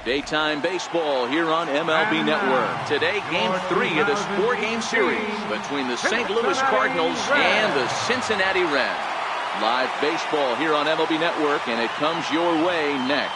Daytime baseball here on MLB Network. Today, Game 3 of this 4-game series between the St. Louis Cardinals and the Cincinnati Reds. Live baseball here on MLB Network, and it comes your way next.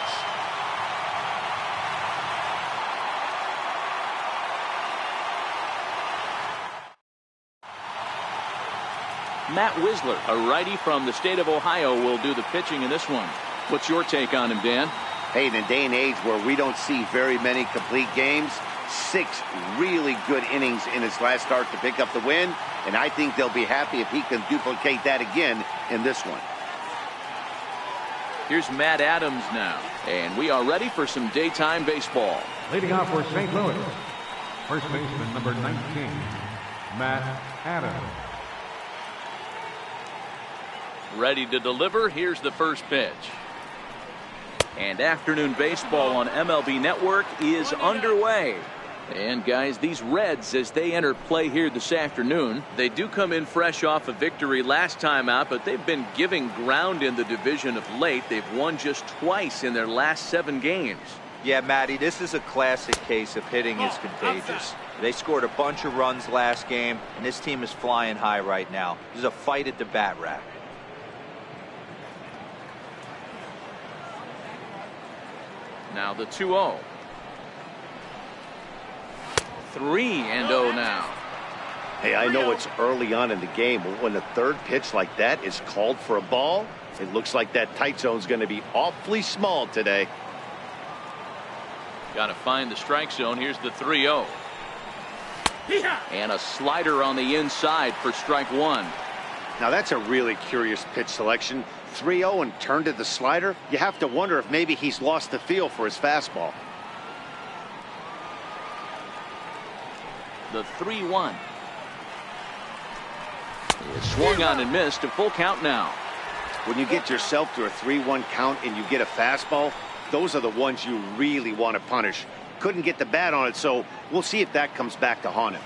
Matt Wisler, a righty from the state of Ohio, will do the pitching in this one. What's your take on him, Dan? Hey, in a day and age where we don't see very many complete games, 6 really good innings in his last start to pick up the win, and I think they'll be happy if he can duplicate that again in this one. Here's Matt Adams now, and we are ready for some daytime baseball. Leading off for St. Louis, first baseman number 19, Matt Adams. Ready to deliver. Here's the first pitch. And afternoon baseball on MLB Network is underway. And guys, these Reds, as they enter play here this afternoon, they do come in fresh off a victory last time out, but they've been giving ground in the division of late. They've won just twice in their last 7 games. Yeah, Matty, this is a classic case of hitting is contagious. They scored a bunch of runs last game, and this team is flying high right now. There's a fight at the bat rack. Now the 2-0. 3-0 now. Hey, I know it's early on in the game, but when the third pitch like that is called for a ball, it looks like that tight zone's going to be awfully small today. Got to find the strike zone. Here's the 3-0. And a slider on the inside for strike 1. Now that's a really curious pitch selection. 3-0 and turned to the slider. You have to wonder if maybe he's lost the feel for his fastball. The 3-1. It's swung on and missed. A full count now. When you get yourself to a 3-1 count and you get a fastball, those are the ones you really want to punish. Couldn't get the bat on it, so we'll see if that comes back to haunt him.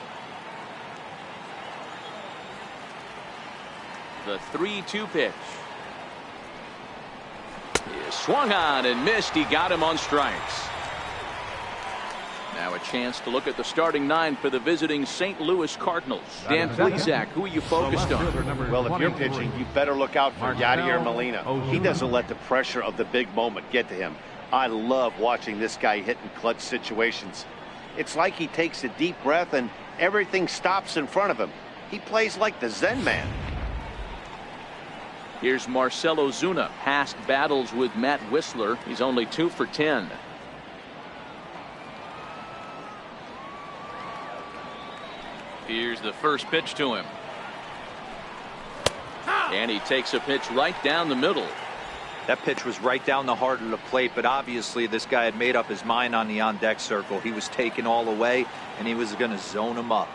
The 3-2 pitch. Swung on and missed. He got him on strikes. Now a chance to look at the starting 9 for the visiting St. Louis Cardinals. Dan Plesac, who are you focused on? Well, if you're pitching, you better look out for Yadier Molina. He doesn't let the pressure of the big moment get to him. I love watching this guy hit in clutch situations. It's like he takes a deep breath and everything stops in front of him. He plays like the Zen man. Here's Marcell Ozuna. Past battles with Matt Wisler. He's only 2 for 10. Here's the first pitch to him. And he takes a pitch right down the middle. That pitch was right down the heart of the plate, but obviously this guy had made up his mind on the on-deck circle. He was taken all the way, and he was going to zone him up.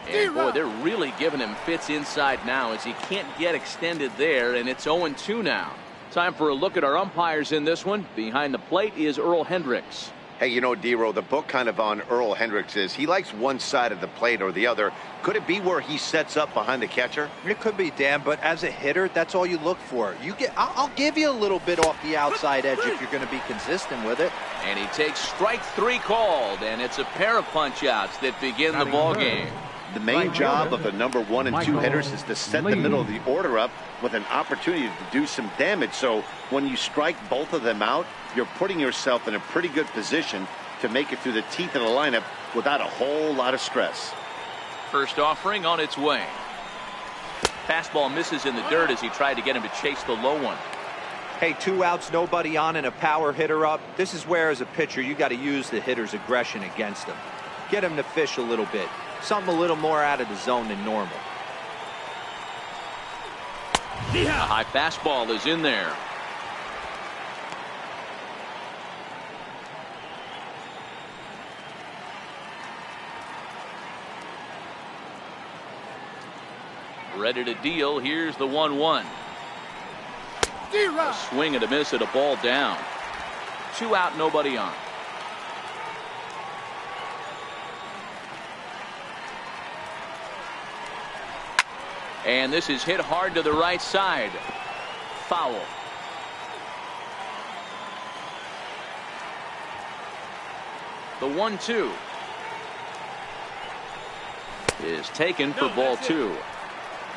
And boy, they're really giving him fits inside now as he can't get extended there, and it's 0-2 now. Time for a look at our umpires in this one. Behind the plate is Earl Hendricks. Hey, you know, D-Row, the book kind of on Earl Hendricks is he likes one side of the plate or the other. Could it be where he sets up behind the catcher? It could be, Dan, but as a hitter, that's all you look for. I'll give you a little bit off the outside edge if you're going to be consistent with it. And he takes strike 3 called, and it's a pair of punch-outs that begin the ball game. The main job of the number 1 and 2 hitters is to set the middle of the order up with an opportunity to do some damage. So when you strike both of them out, you're putting yourself in a pretty good position to make it through the teeth of the lineup without a whole lot of stress. First offering on its way. Fastball misses in the dirt as he tried to get him to chase the low one. Hey, 2 outs, nobody on, and a power hitter up. This is where, as a pitcher, you got to use the hitter's aggression against him. Get him to fish a little bit. Something a little more out of the zone than normal. A high fastball is in there. Ready to deal. Here's the 1-1. A swing and a miss at a ball down. 2 out, nobody on. And this is hit hard to the right side. foul. The 1-2 is taken for ball 2.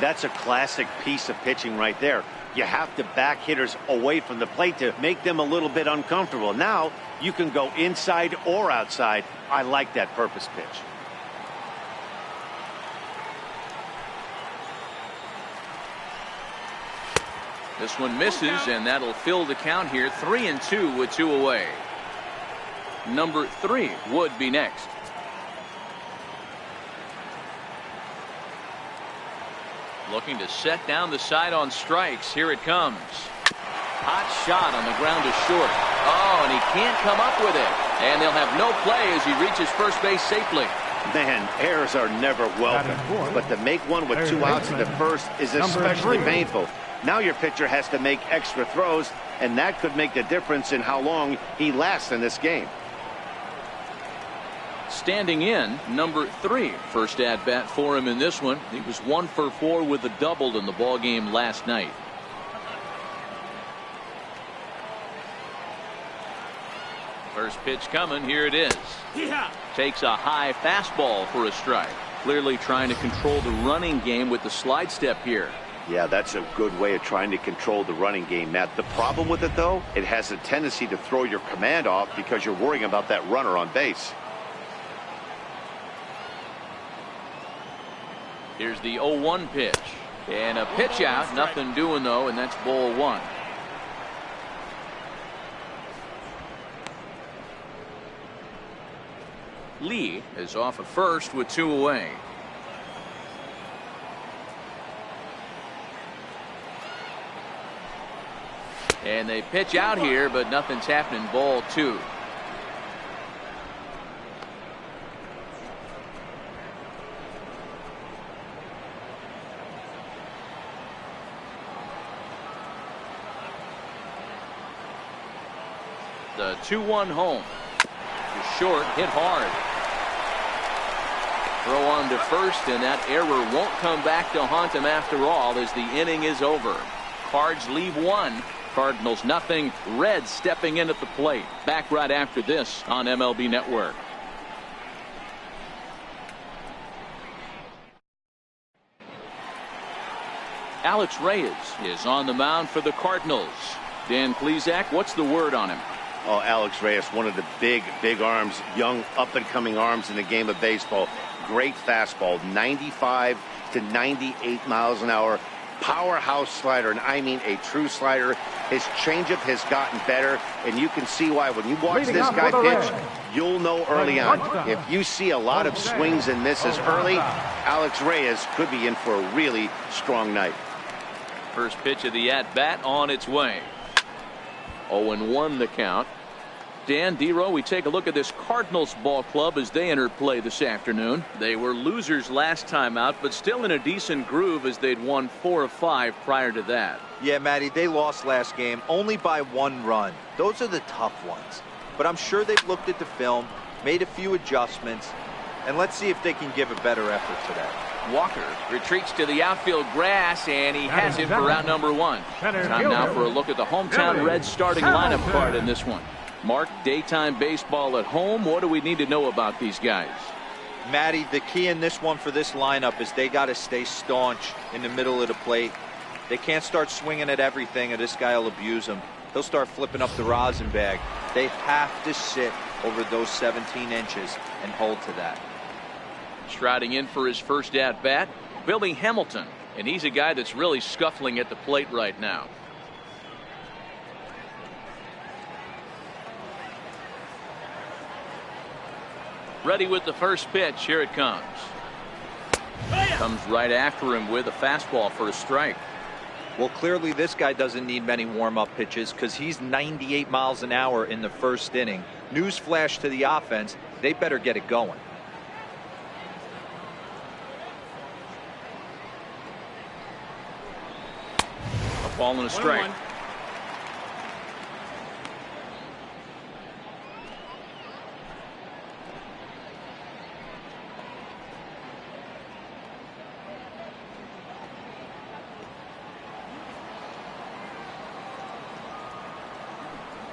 That's a classic piece of pitching right there. You have to back hitters away from the plate to make them a little bit uncomfortable. Now you can go inside or outside. I like that purpose pitch. This one misses, and that'll fill the count here. 3-2 with 2 away. Number 3 would be next. Looking to set down the side on strikes. Here it comes. Hot shot on the ground to short. Oh, and he can't come up with it. And they'll have no play as he reaches first base safely. Man, errors are never welcome. But to make one with 2 outs in the first is especially painful. Now your pitcher has to make extra throws, and that could make the difference in how long he lasts in this game. Standing in, number 3. First at bat for him in this one. He was 1 for 4 with a double in the ball game last night. First pitch coming. Here it is. Takes a high fastball for a strike. Clearly trying to control the running game with the slide step here. Yeah, that's a good way of trying to control the running game, Matt. The problem with it, though, it has a tendency to throw your command off because you're worrying about that runner on base. Here's the 0-1 pitch. And a pitch out. Nothing doing, though, and that's ball 1. Lee is off at first with 2 away. And they pitch out here, but nothing's happening. Ball 2. The 2-1 home. To short, hit hard. Throw on to first, and that error won't come back to haunt him after all as the inning is over. Cards leave 1. Cardinals nothing. Reds stepping in at the plate. Back right after this on MLB Network. Alex Reyes is on the mound for the Cardinals. Dan Plesac, what's the word on him? Oh, Alex Reyes, one of the big arms, young up-and-coming arms in the game of baseball. Great fastball, 95 to 98 miles an hour. Powerhouse slider, and I mean a true slider. His changeup has gotten better, and you can see why. When you watch this guy pitch, you'll know early on. If you see a lot of swings and misses early, Alex Reyes could be in for a really strong night. First pitch of the at-bat on its way. 0-1 the count. Dan, D-Row, we take a look at this Cardinals ball club as they enter play this afternoon. They were losers last time out, but still in a decent groove as they'd won 4 of 5 prior to that. Yeah, Matty, they lost last game only by 1 run. Those are the tough ones. But I'm sure they've looked at the film, made a few adjustments, and let's see if they can give a better effort today. Walker retreats to the outfield grass, and he has it for out number 1. Time now for a look at the hometown Reds starting lineup card in this one. Mark, daytime baseball at home. What do we need to know about these guys? Matty, the key in this one for this lineup is they got to stay staunch in the middle of the plate. They can't start swinging at everything, or this guy will abuse them. He'll start flipping up the rosin bag. They have to sit over those 17 inches and hold to that. Striding in for his first at-bat, Billy Hamilton. And he's a guy that's really scuffling at the plate right now. Ready with the first pitch. Here it comes. Comes right after him with a fastball for a strike. Well, clearly this guy doesn't need many warm-up pitches because he's 98 miles an hour in the first inning. Newsflash to the offense, they better get it going. A ball and a strike.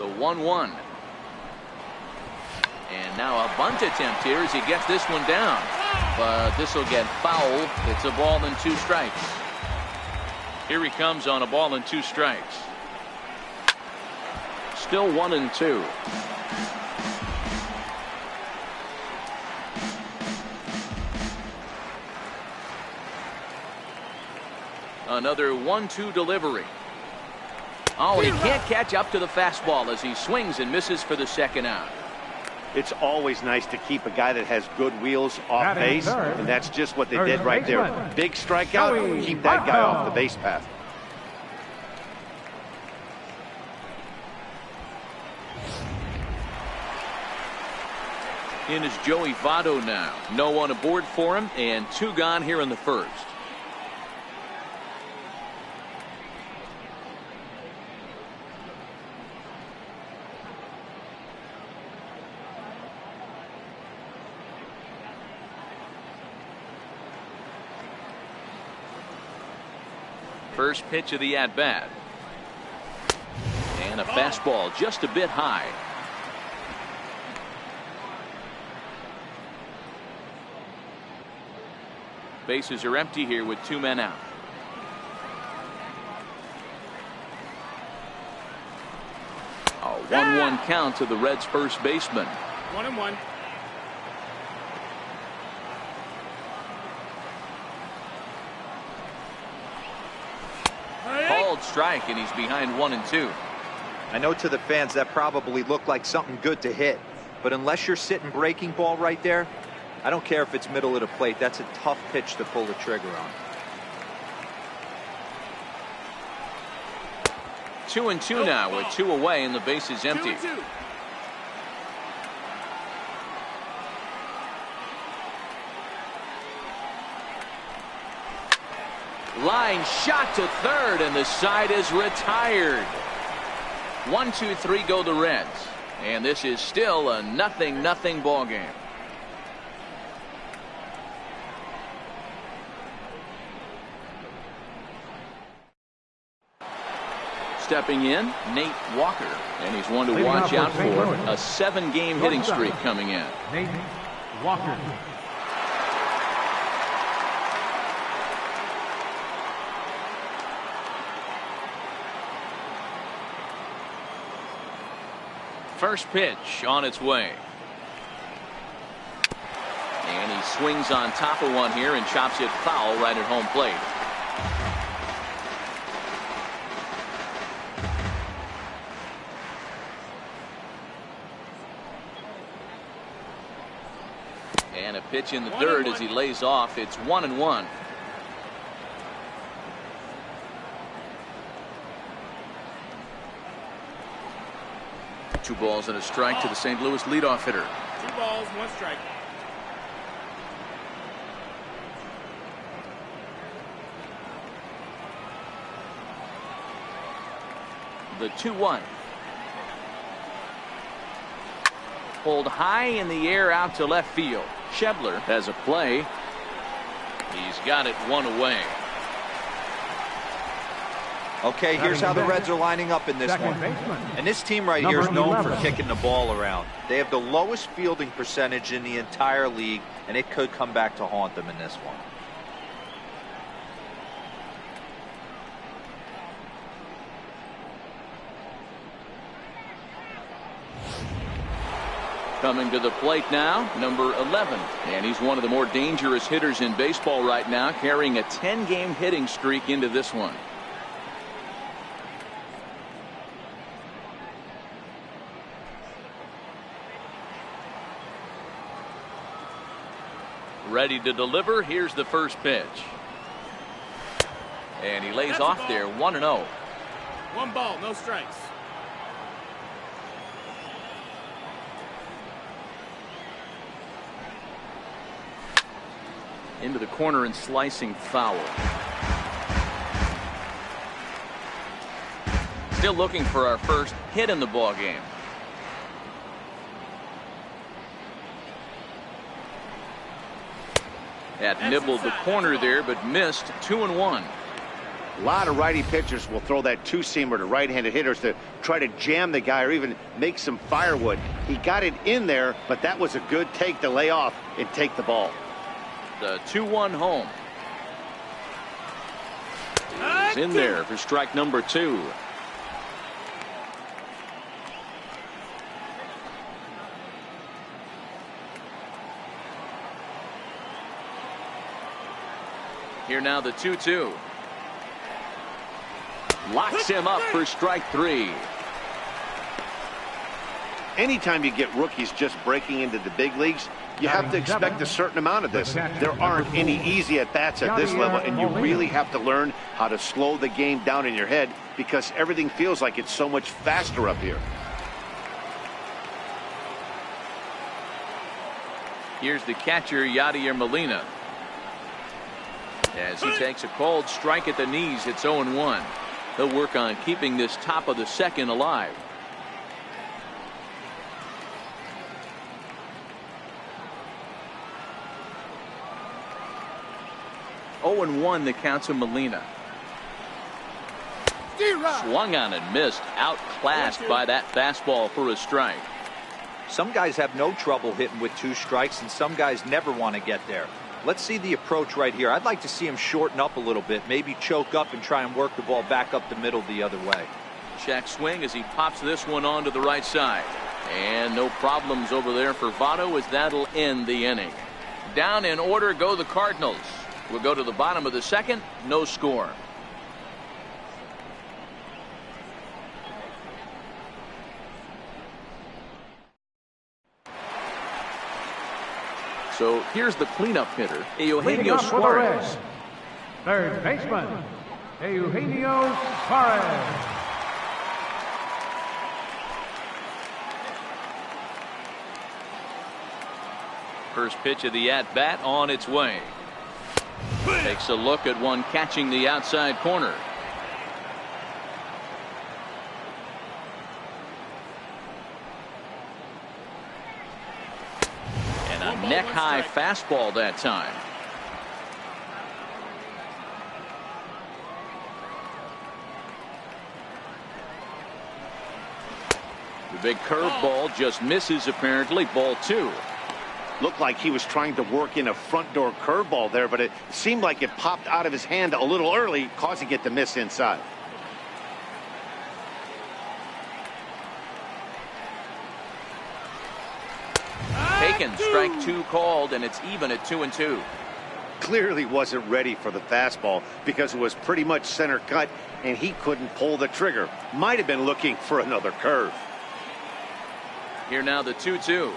The 1-1. And now a bunt attempt here as he gets this one down. But this will get foul. It's a ball and 2 strikes. Here he comes on a ball and 2 strikes. Still 1-2. Another 1-2 delivery. Oh, he can't catch up to the fastball as he swings and misses for the second out. It's always nice to keep a guy that has good wheels off base, and that's just what they did right there. Big strikeout, keep that guy off the base path. In is Joey Votto now. No one aboard for him, and 2 gone here in the first. First pitch of the at-bat. And a fastball just a bit high. Bases are empty here with 2 men out. A 1-1 count to the Reds' first baseman. 1-1. Called strike, and he's behind 1-2. I know to the fans that probably looked like something good to hit, but unless you're sitting breaking ball right there, I don't care if it's middle of the plate. That's a tough pitch to pull the trigger on. 2-2 now with 2 away and the base is empty. 2-2. Line shot to third, and the side is retired. 1-2-3 go the Reds, and this is still a 0-0 ball game. Stepping in, Nate Walker, and he's one to watch out for. A 7-game hitting streak coming in. Nate Walker. First pitch on its way. And he swings on top of one here and chops it foul right at home plate. And a pitch in the dirt as he lays off. It's 1-1. Two balls and a strike to the St. Louis leadoff hitter. 2 balls, 1 strike. The 2-1. Pulled high in the air out to left field. Schebler has a play. He's got it 1 away. Okay, here's how the Reds are lining up in this one. And this team right here is known for kicking the ball around. They have the lowest fielding percentage in the entire league, and it could come back to haunt them in this one. Coming to the plate now, number 11. And he's one of the more dangerous hitters in baseball right now, carrying a 10-game hitting streak into this one. Ready to deliver. Here's the first pitch. And he lays off there, 1-0. 1 ball, no strikes. Into the corner and slicing foul. Still looking for our first hit in the ball game. That nibbled the corner there, but missed. 2-1. A lot of righty pitchers will throw that two-seamer to right-handed hitters to try to jam the guy or even make some firewood. He got it in there, but that was a good take to lay off and take the ball. The 2-1 home. He's in there for strike number 2. Here now the 2-2. Locks him up for strike 3. Anytime you get rookies just breaking into the big leagues, you have to expect a certain amount of this. There aren't any easy at-bats at this level, and you really have to learn how to slow the game down in your head because everything feels like it's so much faster up here. Here's the catcher, Yadier Molina. As he takes a cold strike at the knees, it's 0-1. He'll work on keeping this top of the second alive. (0-1) the count to Molina. Swung on and missed. Outclassed by that fastball for a strike. Some guys have no trouble hitting with 2 strikes, and some guys never want to get there. Let's see the approach right here. I'd like to see him shorten up a little bit, maybe choke up and try and work the ball back up the middle the other way. Check swing as he pops this one onto the right side. And no problems over there for Votto as that'll end the inning. Down in order go the Cardinals. We'll go to the bottom of the second. No score. So here's the cleanup hitter, Eugenio Suarez. Third baseman, Eugenio Suarez. First pitch of the at-bat on its way. Takes a look at one catching the outside corner. Neck-high fastball that time. The big curveball just misses apparently. Ball 2. Looked like he was trying to work in a front door curveball there, but it seemed like it popped out of his hand a little early, causing it to miss inside. Taken, strike 2 called, and it's even at 2-2. Clearly wasn't ready for the fastball because it was pretty much center cut and he couldn't pull the trigger. Might have been looking for another curve. Here now the 2-2.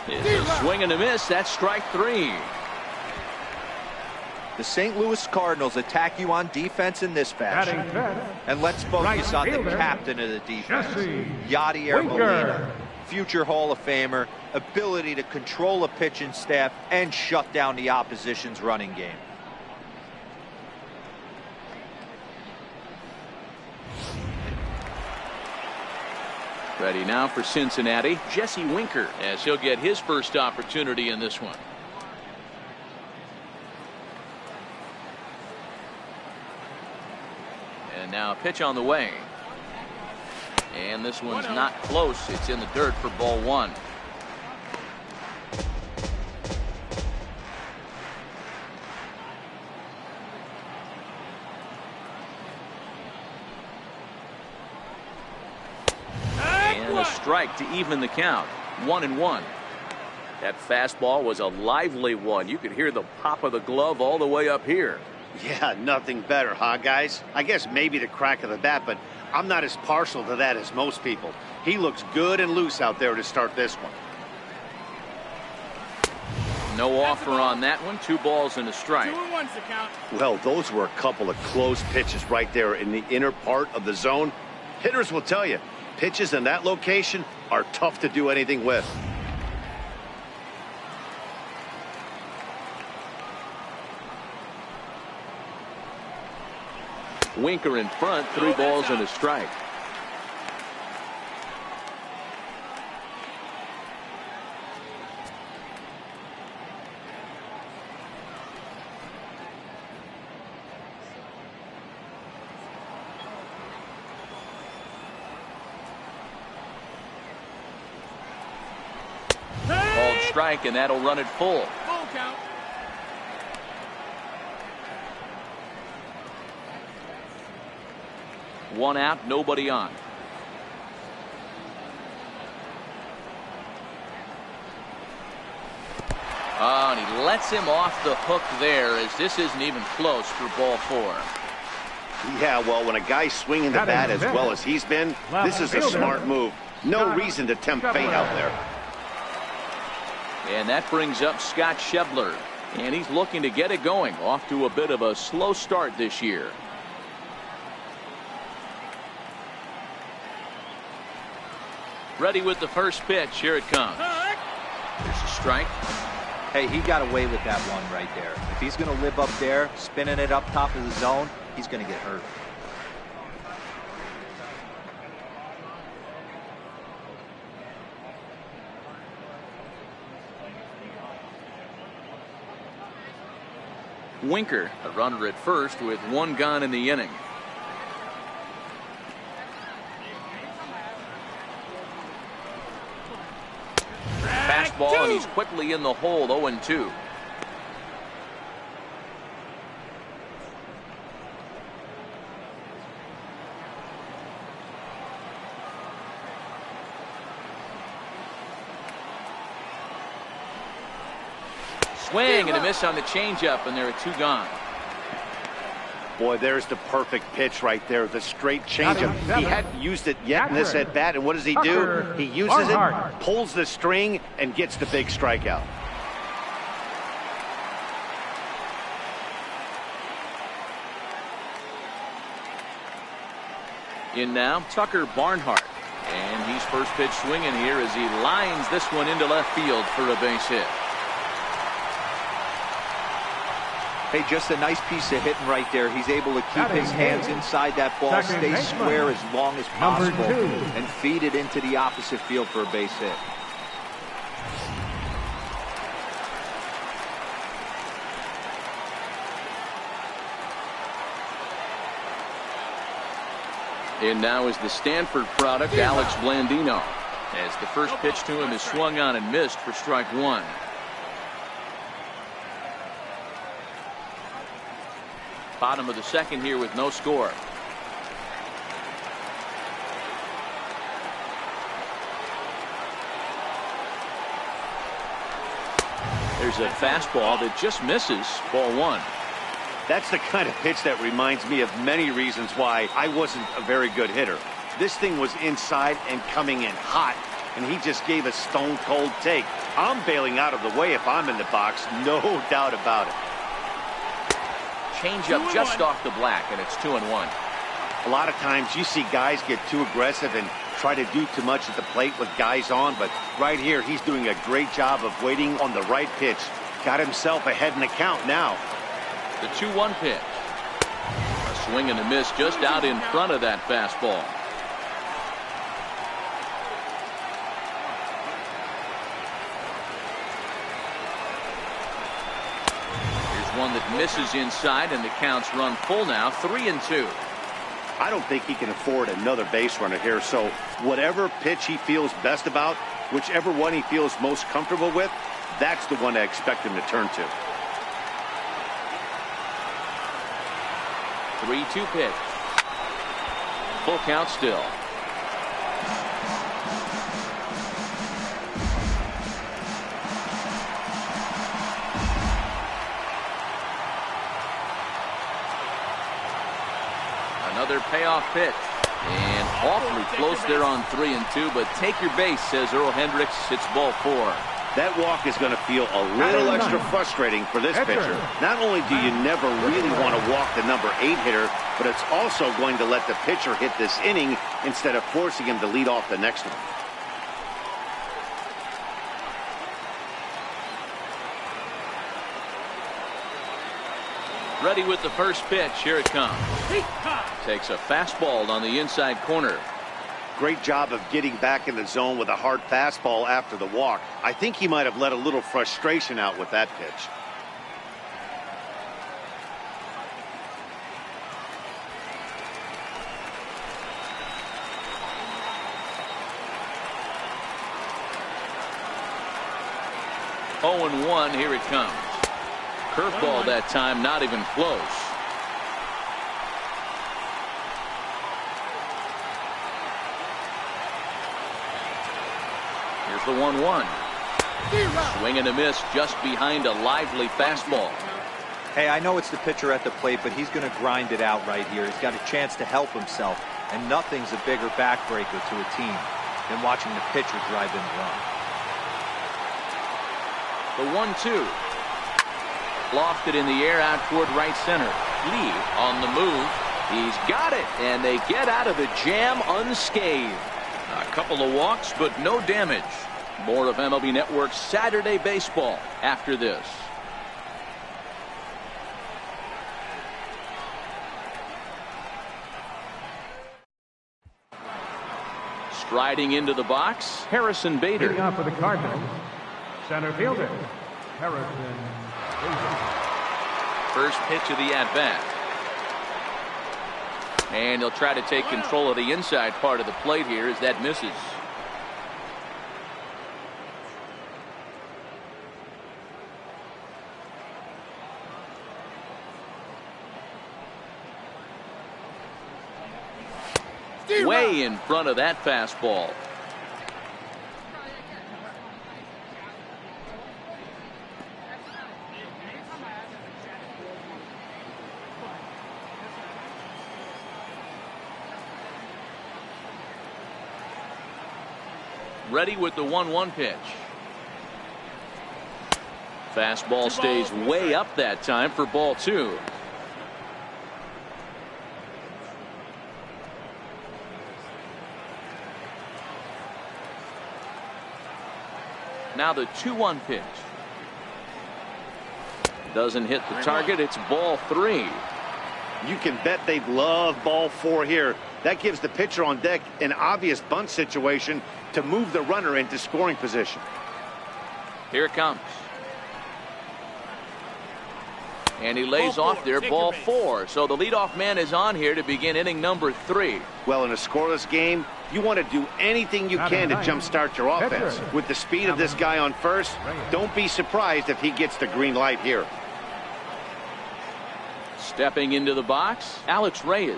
It's a swing and a miss. That's strike 3. The St. Louis Cardinals attack you on defense in this fashion. And let's focus on the captain of the defense, Yadier Molina. Future Hall of Famer, ability to control a pitching staff and shut down the opposition's running game. Ready now for Cincinnati, Jesse Winker, as he'll get his first opportunity in this one. And now a pitch on the way. And this one's not close. It's in the dirt for ball 1. And a strike to even the count. 1-1. That fastball was a lively one. You could hear the pop of the glove all the way up here. Yeah, nothing better, huh, guys? I guess maybe the crack of the bat, but I'm not as partial to that as most people. He looks good and loose out there to start this one. No offer on that one. 2 balls and a strike. 2-1's the count. Well, those were a couple of close pitches right there in the inner part of the zone. Hitters will tell you, pitches in that location are tough to do anything with. Winker in front, 3 balls and a strike. strike, and that'll run it full. Full count. One out, nobody on. Oh, and he lets him off the hook there, as this isn't even close for ball 4. Yeah, well, when a guy's swinging the bat as well as he's been, this is a smart move. No reason to tempt fate out there. And that brings up Scott Schebler, and he's looking to get it going. Off to a bit of a slow start this year. Ready with the first pitch. Here it comes. There's a strike. Hey, he got away with that one right there. If he's going to live up there, spinning it up top of the zone, he's going to get hurt. Winker, a runner at first with one gone in the inning. Fastball, and he's quickly in the hole. 0-2. Swing and a miss on the changeup, and there are 2 gone. Boy, there's the perfect pitch right there. The straight changeup. He hadn't used it yet in this at bat, and what does he do? He uses it, pulls the string, and gets the big strikeout. In now, Tucker Barnhart, and he's first pitch swinging here as he lines this one into left field for a base hit. Hey, just a nice piece of hitting right there. He's able to keep his hands inside that ball, stay square as long as possible, and feed it into the opposite field for a base hit. And now is the Stanford product, Alex Blandino, as the first pitch to him is swung on and missed for strike 1. Bottom of the second here with no score. There's a fastball that just misses. Ball 1. That's the kind of pitch that reminds me of many reasons why I wasn't a very good hitter. This thing was inside and coming in hot, and he just gave a stone cold take. I'm bailing out of the way if I'm in the box, no doubt about it. Changeup just off the black, and it's 2-1. A lot of times you see guys get too aggressive and try to do too much at the plate with guys on, but right here he's doing a great job of waiting on the right pitch. Got himself ahead in the count now. The 2-1 pitch. A swing and a miss just out in front of that fastball. One that misses inside, and the counts run full now. 3-2. I don't think he can afford another base runner here, so whatever pitch he feels best about, whichever one he feels most comfortable with, that's the one I expect him to turn to. 3-2 pitch. Full count still. Another payoff pitch, and awfully close there on 3-2, but take your base, says Earl Hendricks. It's ball 4. That walk is going to feel a little extra frustrating for this pitcher. Not only do you never really want to walk the number 8 hitter, but it's also going to let the pitcher hit this inning instead of forcing him to lead off the next one. Ready with the first pitch. Here it comes. Takes a fastball on the inside corner. Great job of getting back in the zone with a hard fastball after the walk. I think he might have let a little frustration out with that pitch. 0-1. Here it comes. Curveball that time, not even close. Here's the 1-1. Swing and a miss just behind a lively fastball. Hey, I know it's the pitcher at the plate, but he's going to grind it out right here. He's got a chance to help himself, and nothing's a bigger backbreaker to a team than watching the pitcher drive in a run. The 1-2. Lofted in the air out toward right center. Lee on the move. He's got it, and they get out of the jam unscathed. A couple of walks, but no damage. More of MLB Network's Saturday Baseball after this. Striding into the box, Harrison Bader. Leading off for the Cardinals, center fielder, Harrison Bader. First pitch of the at-bat. And he'll try to take control of the inside part of the plate here as that misses. Way in front of that fastball. Ready with the 1-1 pitch. Fastball stays way up that time for ball 2. Now the 2-1 pitch. Doesn't hit the target. It's ball 3. You can bet they'd love ball 4 here. That gives the pitcher on deck an obvious bunt situation to move the runner into scoring position. Here it comes. And he lays off there, ball 4. So the leadoff man is on here to begin inning number 3. Well, in a scoreless game, you want to do anything you can to jumpstart your offense. With the speed of this guy on first, don't be surprised if he gets the green light here. Stepping into the box, Alex Reyes.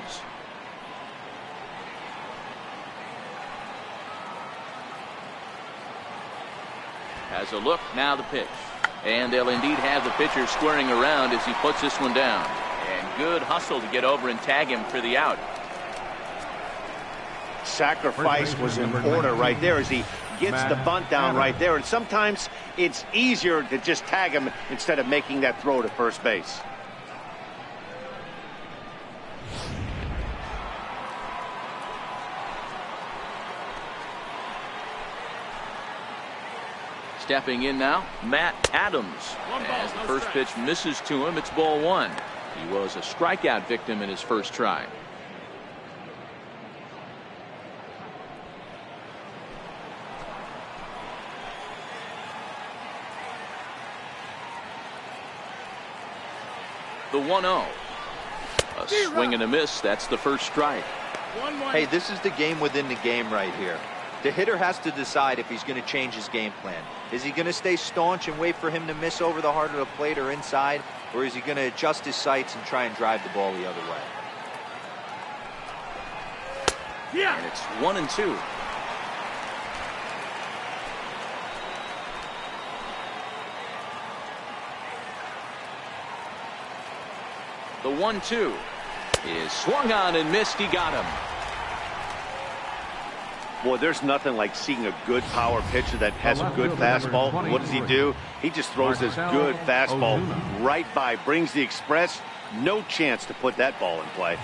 Has a look, now the pitch. And they'll indeed have the pitcher squaring around as he puts this one down. And good hustle to get over and tag him for the out. Sacrifice was in order right there as he gets the bunt down right there. And sometimes it's easier to just tag him instead of making that throw to first base. Stepping in now, Matt Adams. As the first pitch misses to him, it's ball 1. He was a strikeout victim in his first try. The 1-0. A swing and a miss. That's the first strike. Hey, this is the game within the game right here. The hitter has to decide if he's going to change his game plan. Is he going to stay staunch and wait for him to miss over the heart of the plate or inside? Or is he going to adjust his sights and try and drive the ball the other way? And it's 1-2. The 1-2 is swung on and missed. He got him. Boy, there's nothing like seeing a good power pitcher that has a good fastball. What does he do? He just throws this good fastball right by, brings the express. No chance to put that ball in play.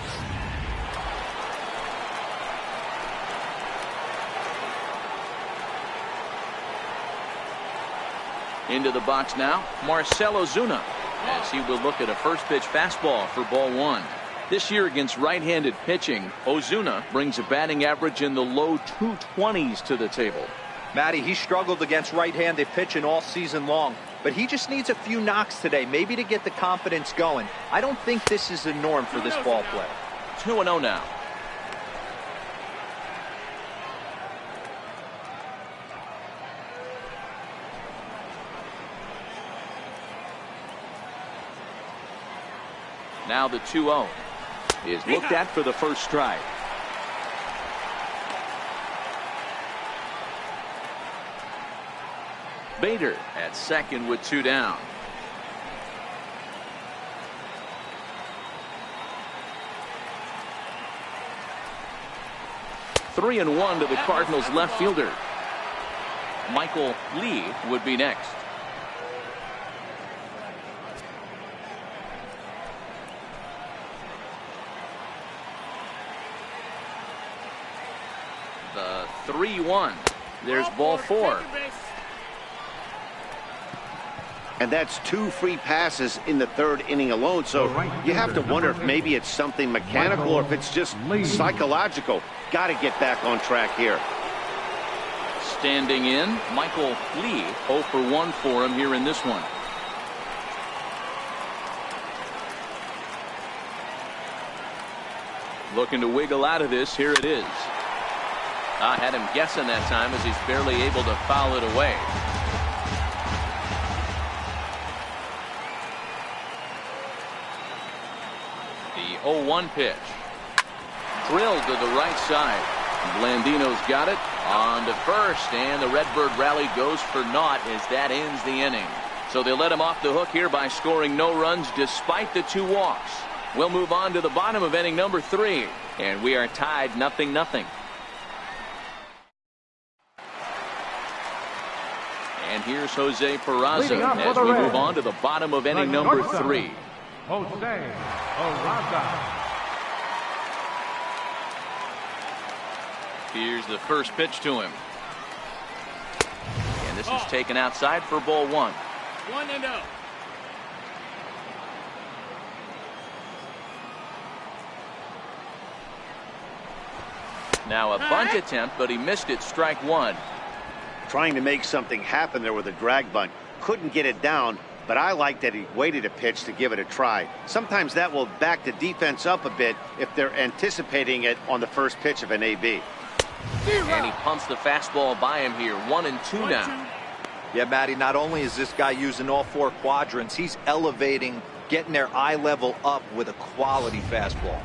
Into the box now, Marcell Ozuna, as he will look at a first pitch fastball for ball 1. This year against right-handed pitching, Ozuna brings a batting average in the low 220s to the table. Matty, he struggled against right-handed pitching all season long, but he just needs a few knocks today, maybe to get the confidence going. I don't think this is the norm for this ball player. 2-0 now. Now the 2-0 is looked at for the first strike. Bader at second with 2 down. Three and 1 to the Cardinals left fielder. Michael Lee would be next. The 3-1. There's ball 4. And that's 2 free passes in the 3rd inning alone. So you have to wonder if maybe it's something mechanical or if it's just psychological. Got to get back on track here. Standing in, Michael Lee, 0 for 1 for him here in this one. Looking to wiggle out of this. Here it is. I had him guessing that time as he's barely able to foul it away. The 0-1 pitch. Drilled to the right side. Blandino's got it on to first, and the Redbird rally goes for naught as that ends the inning. So they let him off the hook here by scoring no runs despite the 2 walks. We'll move on to the bottom of inning number 3, and we are tied 0-0. And here's Jose Peraza as we move on to the bottom of inning number 3. Jose Peraza. Here's the first pitch to him. And this is taken outside for ball 1. 1-0. Now a bunt attempt, but he missed it. Strike 1. Trying to make something happen there with a drag bunt. Couldn't get it down, but I like that he waited a pitch to give it a try. Sometimes that will back the defense up a bit if they're anticipating it on the first pitch of an AB. And he pumps the fastball by him here. 1-2 now. Yeah, Matty, not only is this guy using all 4 quadrants, he's elevating, getting their eye level up with a quality fastball.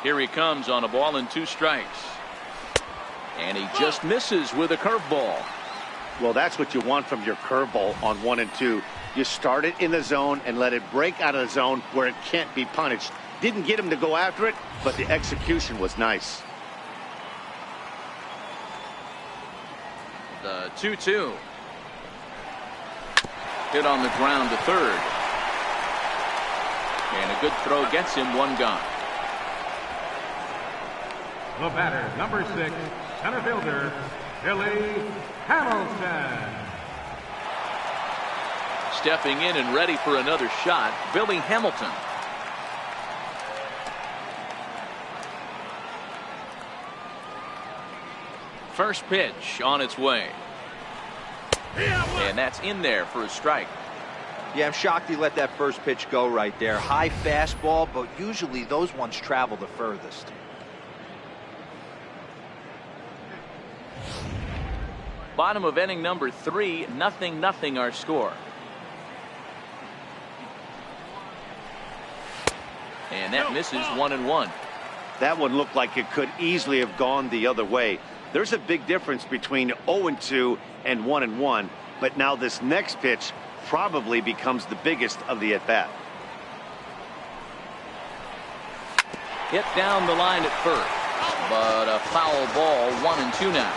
Here he comes on a ball and 2 strikes. And he just misses with a curveball. Well, that's what you want from your curveball on 1 and 2. You start it in the zone and let it break out of the zone where it can't be punished. Didn't get him to go after it, but the execution was nice. The 2-2. Hit on the ground to third. And a good throw gets him 1 gone. The batter, number 6, center fielder, Billy Hamilton. Stepping in and ready for another shot, Billy Hamilton. First pitch on its way. And that's in there for a strike. Yeah, I'm shocked he let that first pitch go right there. High fastball, but usually those ones travel the furthest. Bottom of inning number 3, 0-0 our score. And that misses 1-1. That one looked like it could easily have gone the other way. There's a big difference between 0-2 and 1-1, but now this next pitch probably becomes the biggest of the at-bat. Hit down the line at first, but a foul ball. 1-2 now.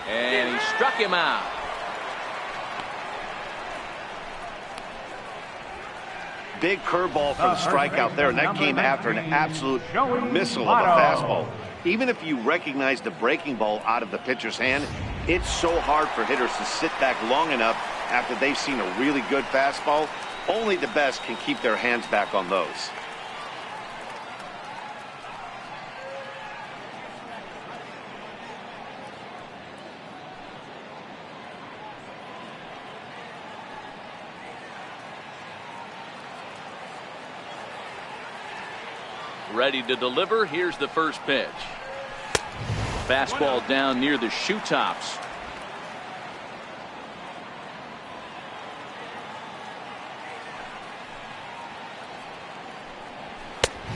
And he struck him out. Big curveball for the strikeout there, and that came after an absolute missile of a fastball. Even if you recognize the breaking ball out of the pitcher's hand, it's so hard for hitters to sit back long enough after they've seen a really good fastball. Only the best can keep their hands back on those. Ready to deliver. Here's the first pitch. Fastball down near the shoe tops.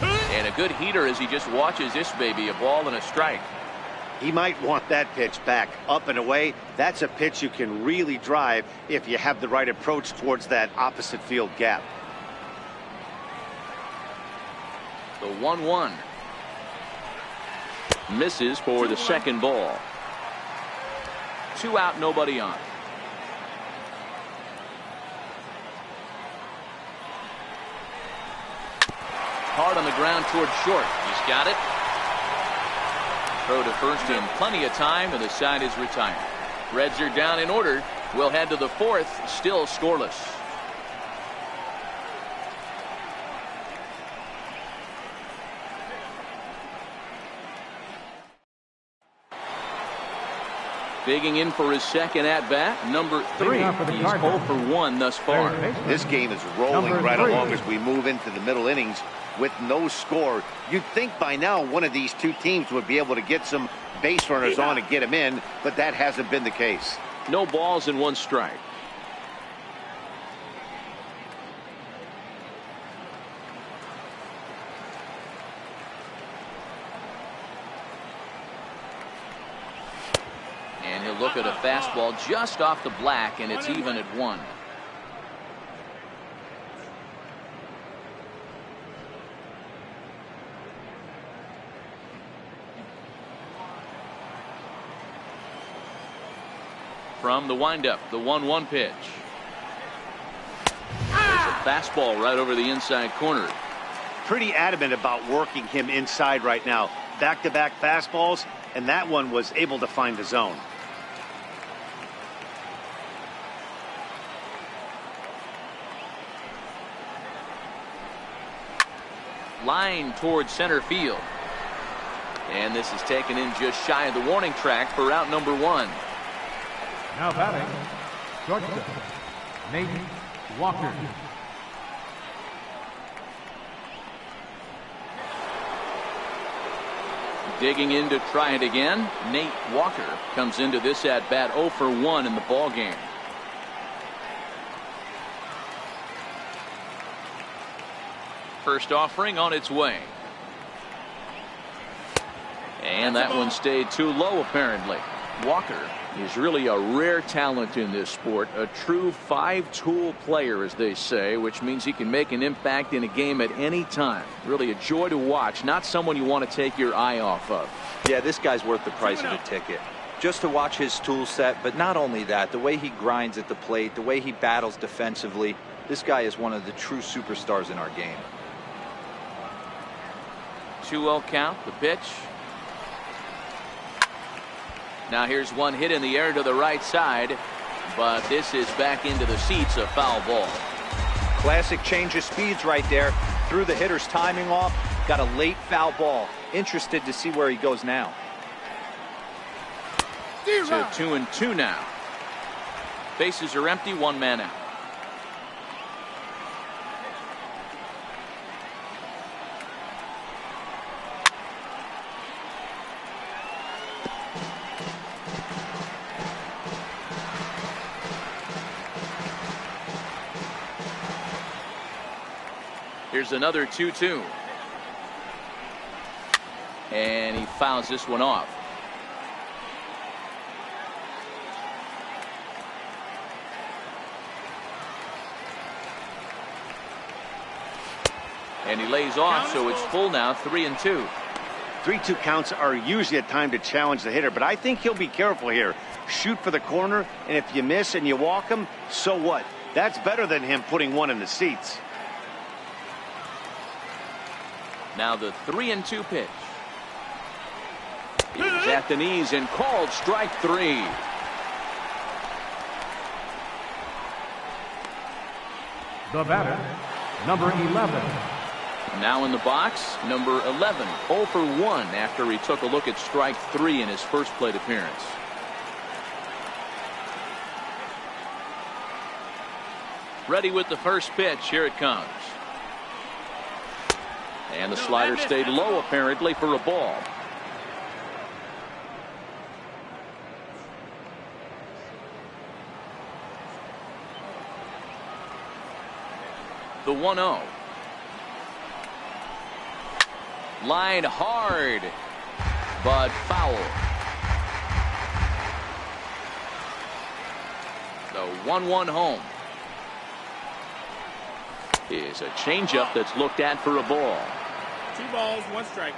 And a good heater as he just watches this baby, a ball and a strike. He might want that pitch back, up and away. That's a pitch you can really drive if you have the right approach towards that opposite field gap. The 1-1. Misses for the second ball. 2 out, nobody on. Hard on the ground towards short. He's got it. Throw to first in plenty of time, and the side is retired. Reds are down in order. We'll head to the fourth, still scoreless. Digging in for his second at-bat, number 3. He's 0 for 1 thus far. This game is rolling right along as we move into the middle innings with no score. You'd think by now one of these two teams would be able to get some base runners on and get them in, but that hasn't been the case. No balls and 1 strike. And he'll look at a fastball just off the black, and it's even at 1. From the windup, the 1-1 pitch. There's a fastball right over the inside corner. Pretty adamant about working him inside right now. Back-to-back fastballs, and that one was able to find the zone. Line towards center field. And this is taken in just shy of the warning track for out number 1. Now batting, shortstop, Nate Walker. Digging in to try it again. Nate Walker comes into this at bat 0 for 1 in the ball game. First offering on its way. And that one stayed too low apparently. Walker is really a rare talent in this sport, a true 5-tool player as they say, which means he can make an impact in a game at any time. Really a joy to watch, not someone you want to take your eye off of. Yeah, this guy's worth the price of a ticket. Just to watch his tool set, but not only that, the way he grinds at the plate, the way he battles defensively, this guy is one of the true superstars in our game. 2-0 count, the pitch. Now here's one hit in the air to the right side, but this is back into the seats, a foul ball. Classic change of speeds right there. Threw the hitter's timing off, got a late foul ball. Interested to see where he goes now. To 2-2 now. Bases are empty, 1 man out. Here's another 2-2. And he fouls this one off. And he lays off, so it's full now, 3-2. 3-2 counts are usually a time to challenge the hitter, but I think he'll be careful here. Shoot for the corner, and if you miss and you walk him, so what? That's better than him putting one in the seats. Now the 3-2 pitch. He's at the knees and called strike 3. The batter, number 11. Now in the box, number 11, 0 for 1 after he took a look at strike 3 in his first plate appearance. Ready with the first pitch. Here it comes. And the slider stayed low apparently for a ball. The 1-0. Line hard, but foul. The 1-1 home. Is a changeup that's looked at for a ball. 2 balls, 1 strike.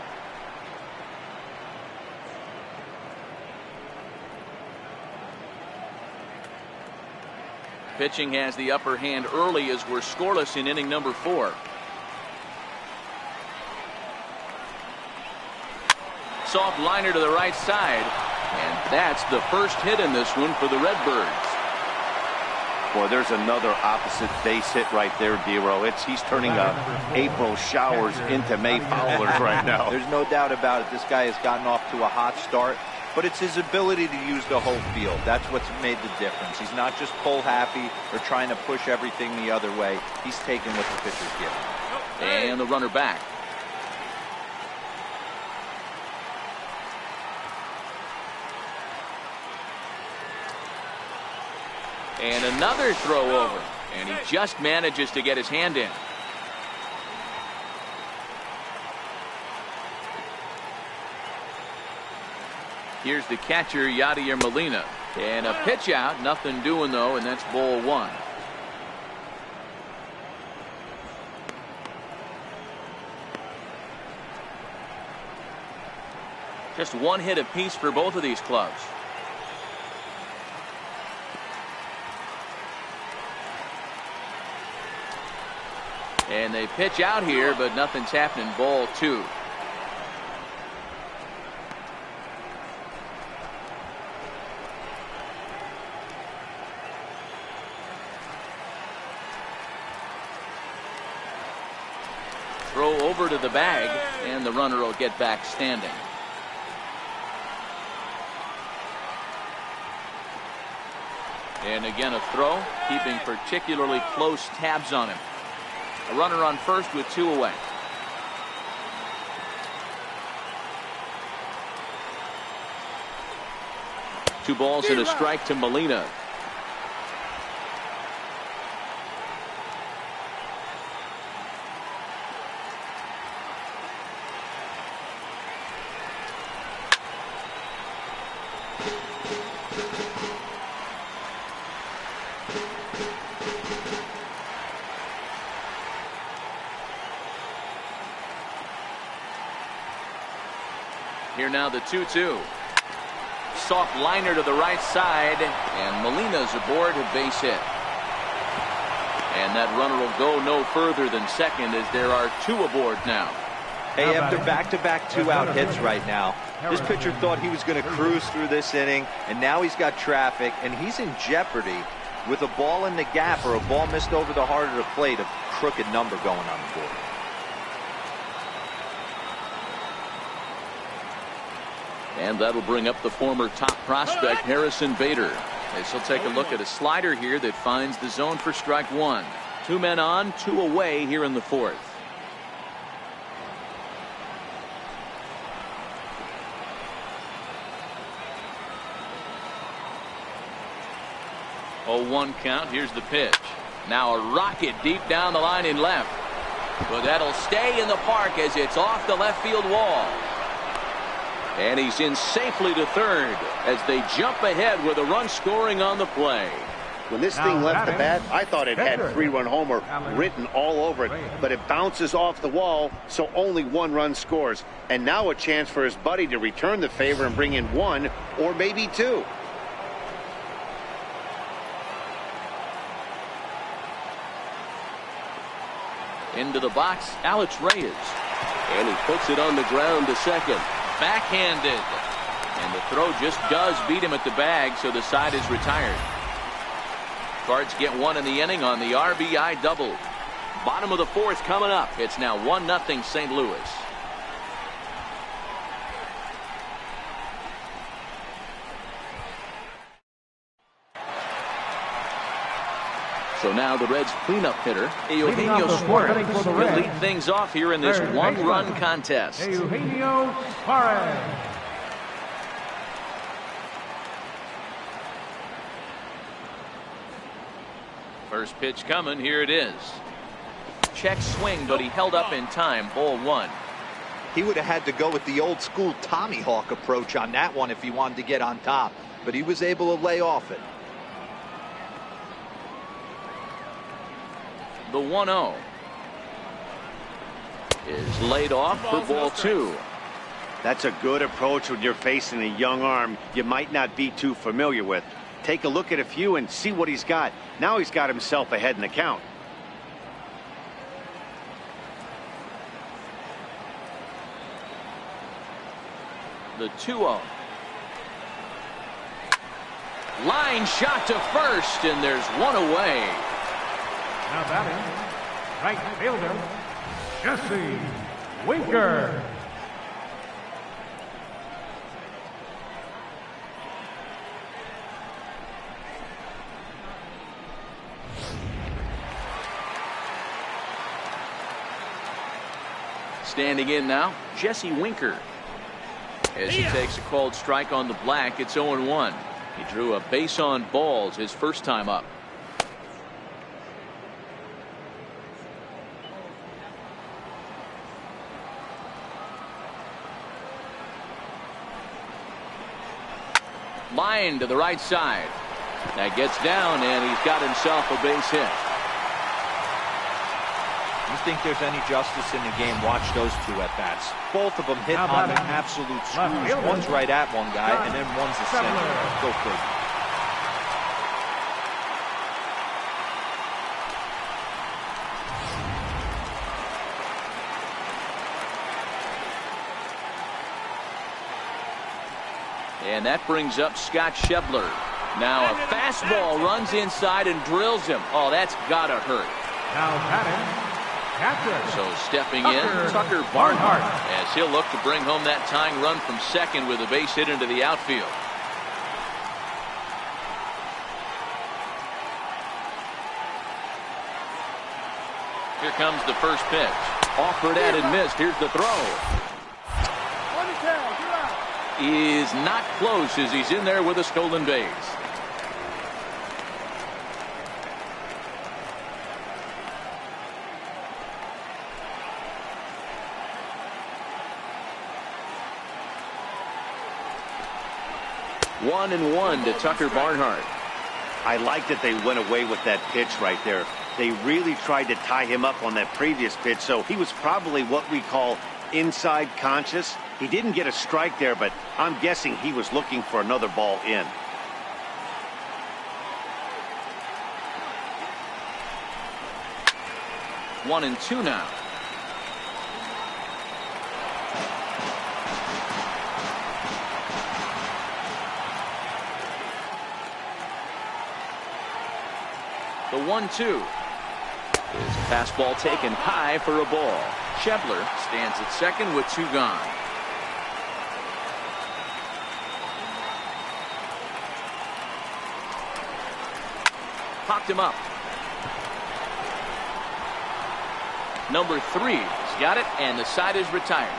Pitching has the upper hand early as we're scoreless in inning number 4. Soft liner to the right side, and that's the first hit in this one for the Redbirds. Boy, there's another opposite base hit right there, Dero. He's turning April showers into May foulers right now. There's no doubt about it. This guy has gotten off to a hot start, but it's his ability to use the whole field. That's what's made the difference. He's not just pull happy or trying to push everything the other way. He's taking what the pitcher's giving. And the runner back. And another throw over, and he just manages to get his hand in. Here's the catcher, Yadier Molina, and a pitch out, nothing doing though, and that's ball 1. Just 1 hit apiece for both of these clubs. And they pitch out here, but nothing's happening. Ball 2. Throw over to the bag, and the runner will get back standing. And again a throw, keeping particularly close tabs on him. A runner on first with 2 away. Two balls and a strike to Molina. Here now the 2-2. Soft liner to the right side, and Molina's aboard a base hit. And that runner will go no further than second as there are 2 aboard now. Hey, after back-to-back 2-out hits right now, this pitcher thought he was going to cruise through this inning, and now he's got traffic, and he's in jeopardy with a ball in the gap or a ball missed over the heart of the plate, a crooked number going on the board. And that'll bring up the former top prospect, Harrison Bader, as he'll take a look at a slider here that finds the zone for strike 1. 2 men on, 2 away here in the 4th. Oh, 1 count. Here's the pitch. Now a rocket deep down the line in left. But that'll stay in the park as it's off the left field wall. And he's in safely to third as they jump ahead with a run scoring on the play. When this thing left the bat, I thought it had 3-run homer written all over it, but it bounces off the wall, so only 1 run scores. And now a chance for his buddy to return the favor and bring in 1 or maybe 2. Into the box, Alex Reyes. And he puts it on the ground to second. Backhanded. And the throw just does beat him at the bag, so the side is retired. Cards get 1 in the inning on the RBI double. Bottom of the 4th coming up. It's now 1-0 St. Louis. So now the Reds cleanup hitter, Eugenio Suarez, will lead things off here in this 1-run contest. Eugenio Suarez. First pitch coming. Here it is. check swing, but he held up in time. Ball 1. He would have had to go with the old school Tommy Hawk approach on that one if he wanted to get on top, but he was able to lay off it. The 1-0 is laid off for ball 2. That's a good approach when you're facing a young arm you might not be too familiar with. Take a look at a few and see what he's got. Now he's got himself ahead in the count. The 2-0. Line shot to first, and there's one away. Now batting, right fielder, Jesse Winker. Standing in now, Jesse Winker. As he takes a called strike on the black, it's 0-1. He drew a base on balls his first time up. Line to the right side. That gets down, and he's got himself a base hit. You think there's any justice in the game, watch those two at bats. Both of them hit on the absolute screws. One's right at one guy, and then one's a center. Go crazy. And that brings up Scott Schebler. Now a fastball runs inside and drills him. Oh, that's gotta hurt. Now batting, catcher. So stepping in, Tucker Barnhart, as he'll look to bring home that tying run from second with a base hit into the outfield. Here comes the first pitch. Offered at and missed. Here's the throw. Is not close as he's in there with a stolen base. One and one to Tucker Barnhart. I like that they went away with that pitch right there. They really tried to tie him up on that previous pitch, so he was probably what we call inside conscious. He didn't get a strike there, but I'm guessing he was looking for another ball in. One and two now. The 1-2. His fastball taken high for a ball. Schebler stands at second with two gone. Popped him up. Number 3's got it, and the side is retired.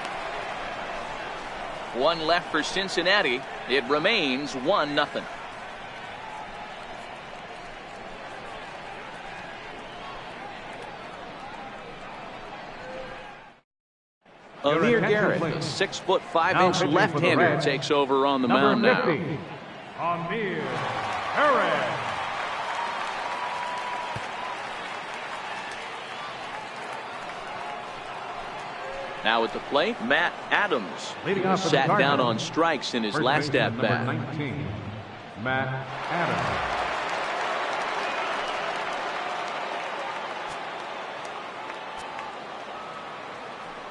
One left for Cincinnati. It remains 1-0. Amir Garrett, the 6'5" left-hander, takes over on the mound now. Amir Garrett. Now at the plate, Matt Adams, who sat down on strikes in his last at-bat. Matt Adams.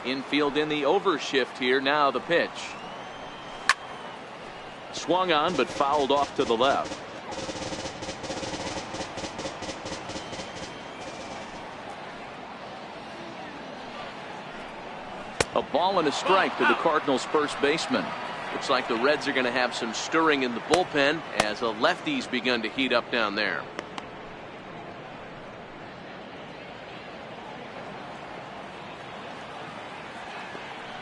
Infield in the overshift here. Now the pitch. Swung on, but fouled off to the left. A ball and a strike to the Cardinals' first baseman. Looks like the Reds are going to have some stirring in the bullpen as the lefties begun to heat up down there.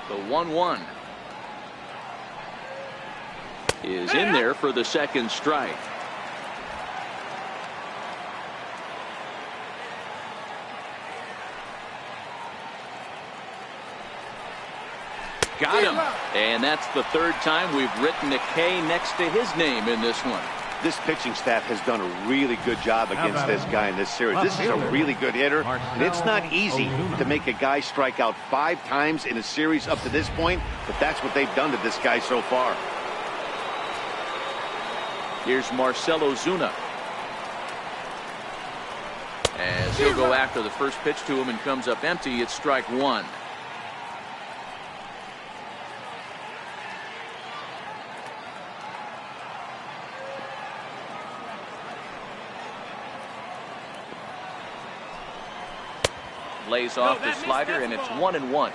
The 1-1 is in there for the second strike. Got him. And that's the third time we've written a K next to his name in this one. This pitching staff has done a really good job against this guy in this series. This is a really good hitter, and it's not easy to make a guy strike out 5 times in a series up to this point, but that's what they've done to this guy so far. Here's Marcell Ozuna. As he'll go after the first pitch to him and comes up empty, it's strike 1. Lays off the slider, and it's 1-1.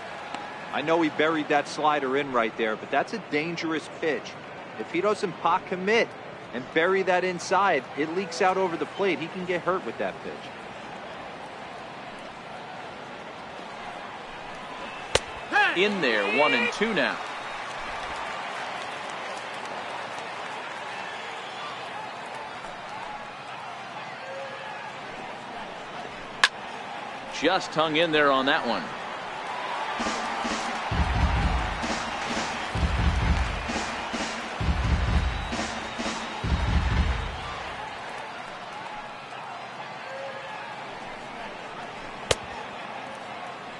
I know he buried that slider in right there, but that's a dangerous pitch. If he doesn't pot commit and bury that inside, it leaks out over the plate. He can get hurt with that pitch. In there, 1-2 now. Just hung in there on that one.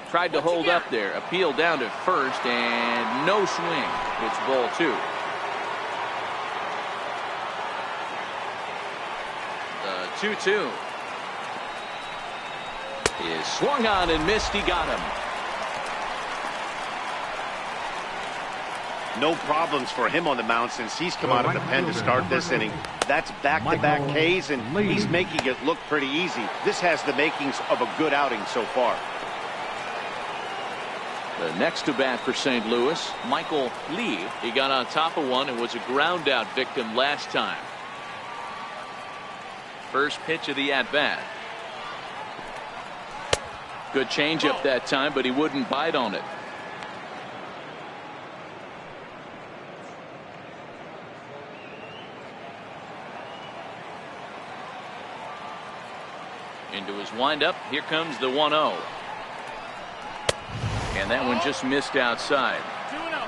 Tried to hold up there. Appeal down to first, and no swing. It's ball 2. The 2-2 is swung on and missed. He got him. No problems for him on the mound since he's come out of the pen to start this inning. That's back-to-back Ks, and he's making it look pretty easy. This has the makings of a good outing so far. The next to bat for St. Louis, Michael Lee. He got on top of one and was a ground out victim last time. First pitch of the at-bat. Good changeup that time, but he wouldn't bite on it. Into his windup. Here comes the 1-0. And that one just missed outside. 2-0.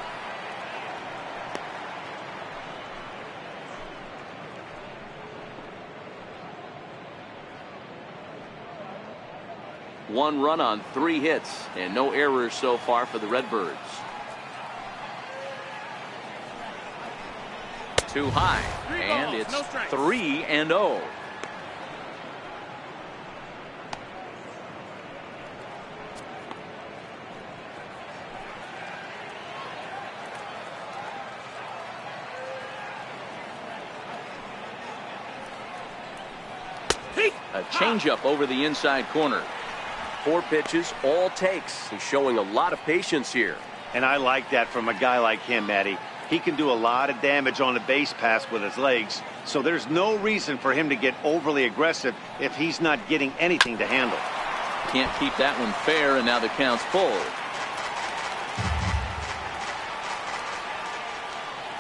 One run on 3 hits and no errors so far for the Redbirds. Too high, and it's 3-0. A changeup over the inside corner. 4 pitches, all takes. He's showing a lot of patience here. And I like that from a guy like him, Matty. He can do a lot of damage on a base pass with his legs, so there's no reason for him to get overly aggressive if he's not getting anything to handle. Can't keep that one fair, and now the count's full.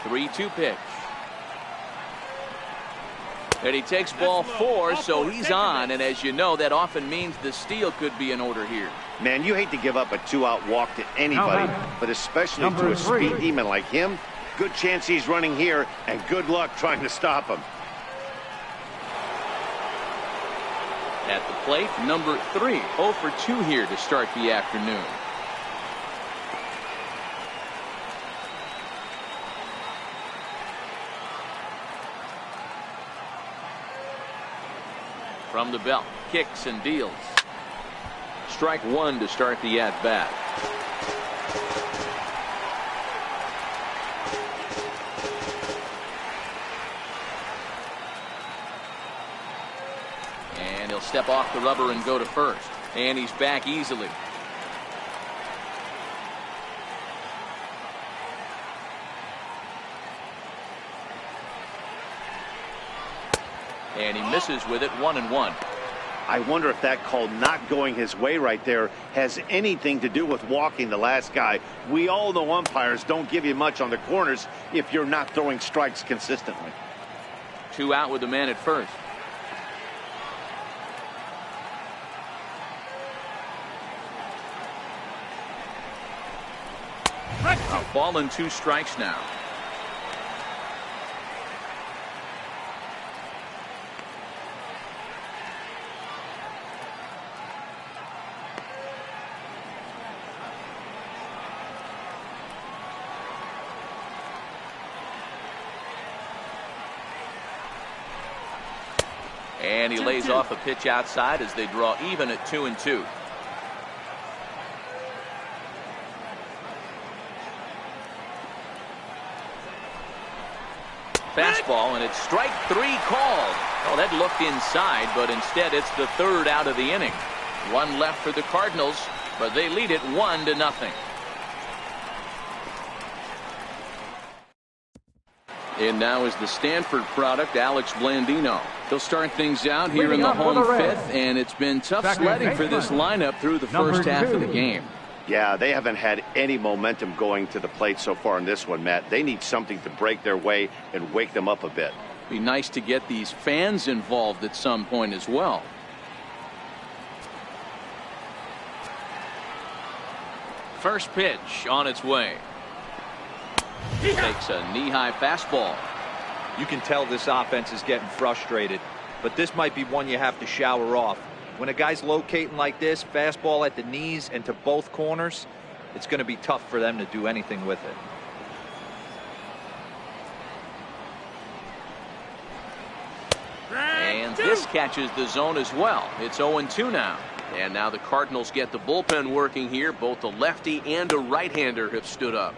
3-2 pitch. And he takes ball 4, so he's on, and as you know, that often means the steal could be in order here. Man, you hate to give up a 2-out walk to anybody, but especially to a speed demon like him. Good chance he's running here, and good luck trying to stop him. At the plate, number 3, 0 for 2 here to start the afternoon. From the belt, kicks and deals. Strike 1 to start the at-bat. And he'll step off the rubber and go to first. And he's back easily. And he misses with it, 1-1. I wonder if that call not going his way right there has anything to do with walking the last guy. We all know umpires don't give you much on the corners if you're not throwing strikes consistently. 2 out with the man at first. Ball and 2 strikes now. And he lays off a pitch outside as they draw even at 2-2. Fastball, and it's strike 3 called. Oh, that looked inside, but instead it's the 3rd out of the inning. 1 left for the Cardinals, but they lead it 1-0. And now is the Stanford product, Alex Blandino. He'll start things out here in the home 5th, and it's been tough sledding for this lineup through the first half of the game. Yeah, they haven't had any momentum going to the plate so far in this one, Matt. They need something to break their way and wake them up a bit. Be nice to get these fans involved at some point as well. First pitch on its way. Takes a knee-high fastball. You can tell this offense is getting frustrated, but this might be one you have to shower off. When a guy's locating like this, fastball at the knees and to both corners, it's going to be tough for them to do anything with it. And this catches the zone as well. It's 0-2 now. And now the Cardinals get the bullpen working here. Both a lefty and a right-hander have stood up.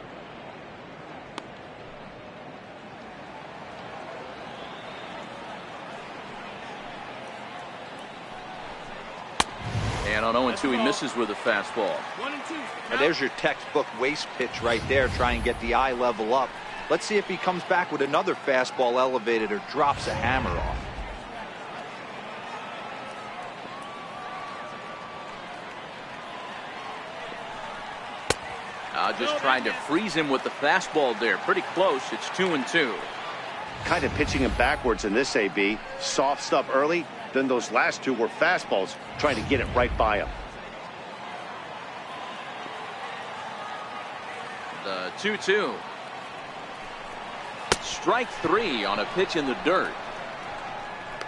And on 0-2, he misses with a fastball. Now there's your textbook waste pitch right there. Try and get the eye level up. Let's see if he comes back with another fastball elevated or drops a hammer off. Just trying to freeze him with the fastball there. Pretty close. It's 2-2. Kind of pitching him backwards in this AB. Soft stuff early. Then those last 2 were fastballs, trying to get it right by him. The 2-2. Strike 3 on a pitch in the dirt.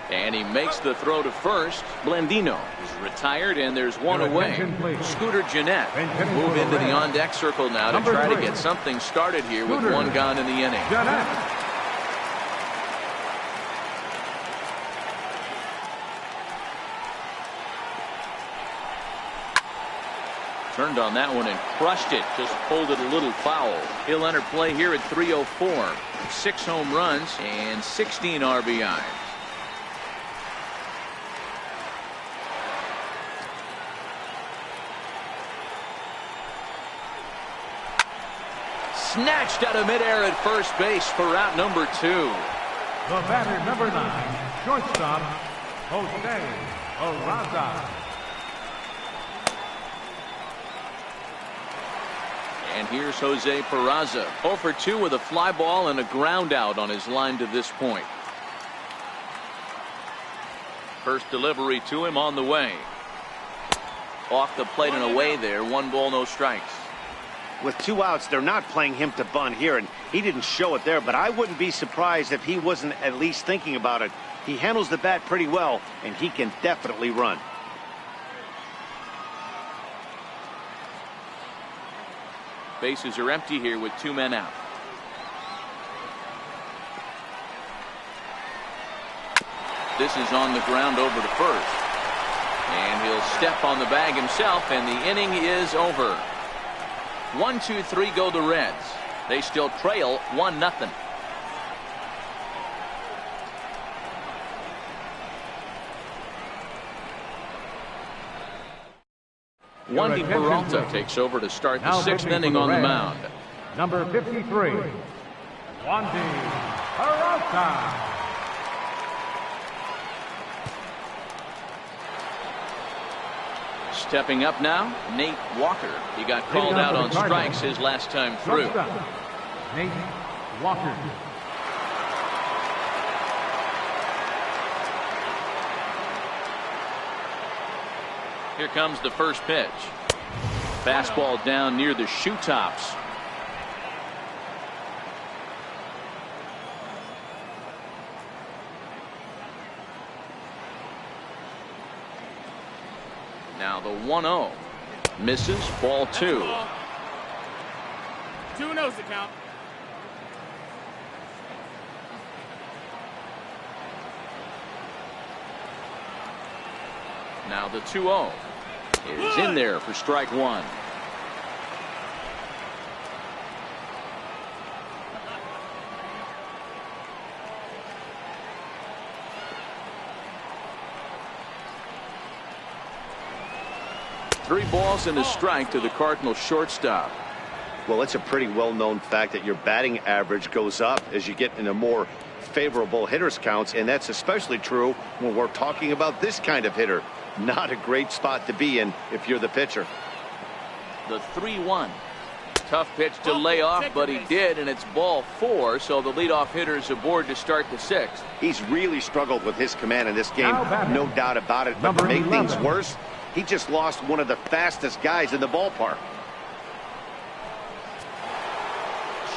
And he makes the throw to first. Blandino is retired, and there's one away. Scooter Gennett move into the on-deck circle now to try to get something started here with 1 gone in the inning. Turned on that one and crushed it. Just pulled it a little foul. He'll enter play here at 304. 6 home runs and 16 RBIs. Snatched out of midair at first base for out number 2. The batter, number 9, shortstop, Jose Peraza. And here's Jose Peraza, 0 for 2 with a fly ball and a ground out on his line to this point. First delivery to him on the way. Off the plate and away there. 1 ball, no strikes. With 2 outs, they're not playing him to bunt here, and he didn't show it there, but I wouldn't be surprised if he wasn't at least thinking about it. He handles the bat pretty well, and he can definitely run. Bases are empty here with 2 men out. This is on the ground over to first. And he'll step on the bag himself, and the inning is over. 1, 2, 3 go the Reds. They still trail 1-0. Wandy Peralta takes over to start the 6th inning on the mound. Number 53, Wandy Peralta. Stepping up now, Nate Walker. He got called out on strikes his last time through. Nate Walker. Here comes the first pitch. Fastball down near the shoe tops. Now the 1-0 misses, ball 2. 2-0's the count. Now the 2-0 is in there for strike 1. Three balls and a strike to the Cardinals shortstop. Well, it's a pretty well-known fact that your batting average goes up as you get into more favorable hitters counts, and that's especially true when we're talking about this kind of hitter. Not a great spot to be in if you're the pitcher. The 3-1. Tough pitch to lay off, but he did, and it's ball 4, so the leadoff hitter is aboard to start the 6th. He's really struggled with his command in this game, no doubt about it, but to make things worse, he just lost one of the fastest guys in the ballpark.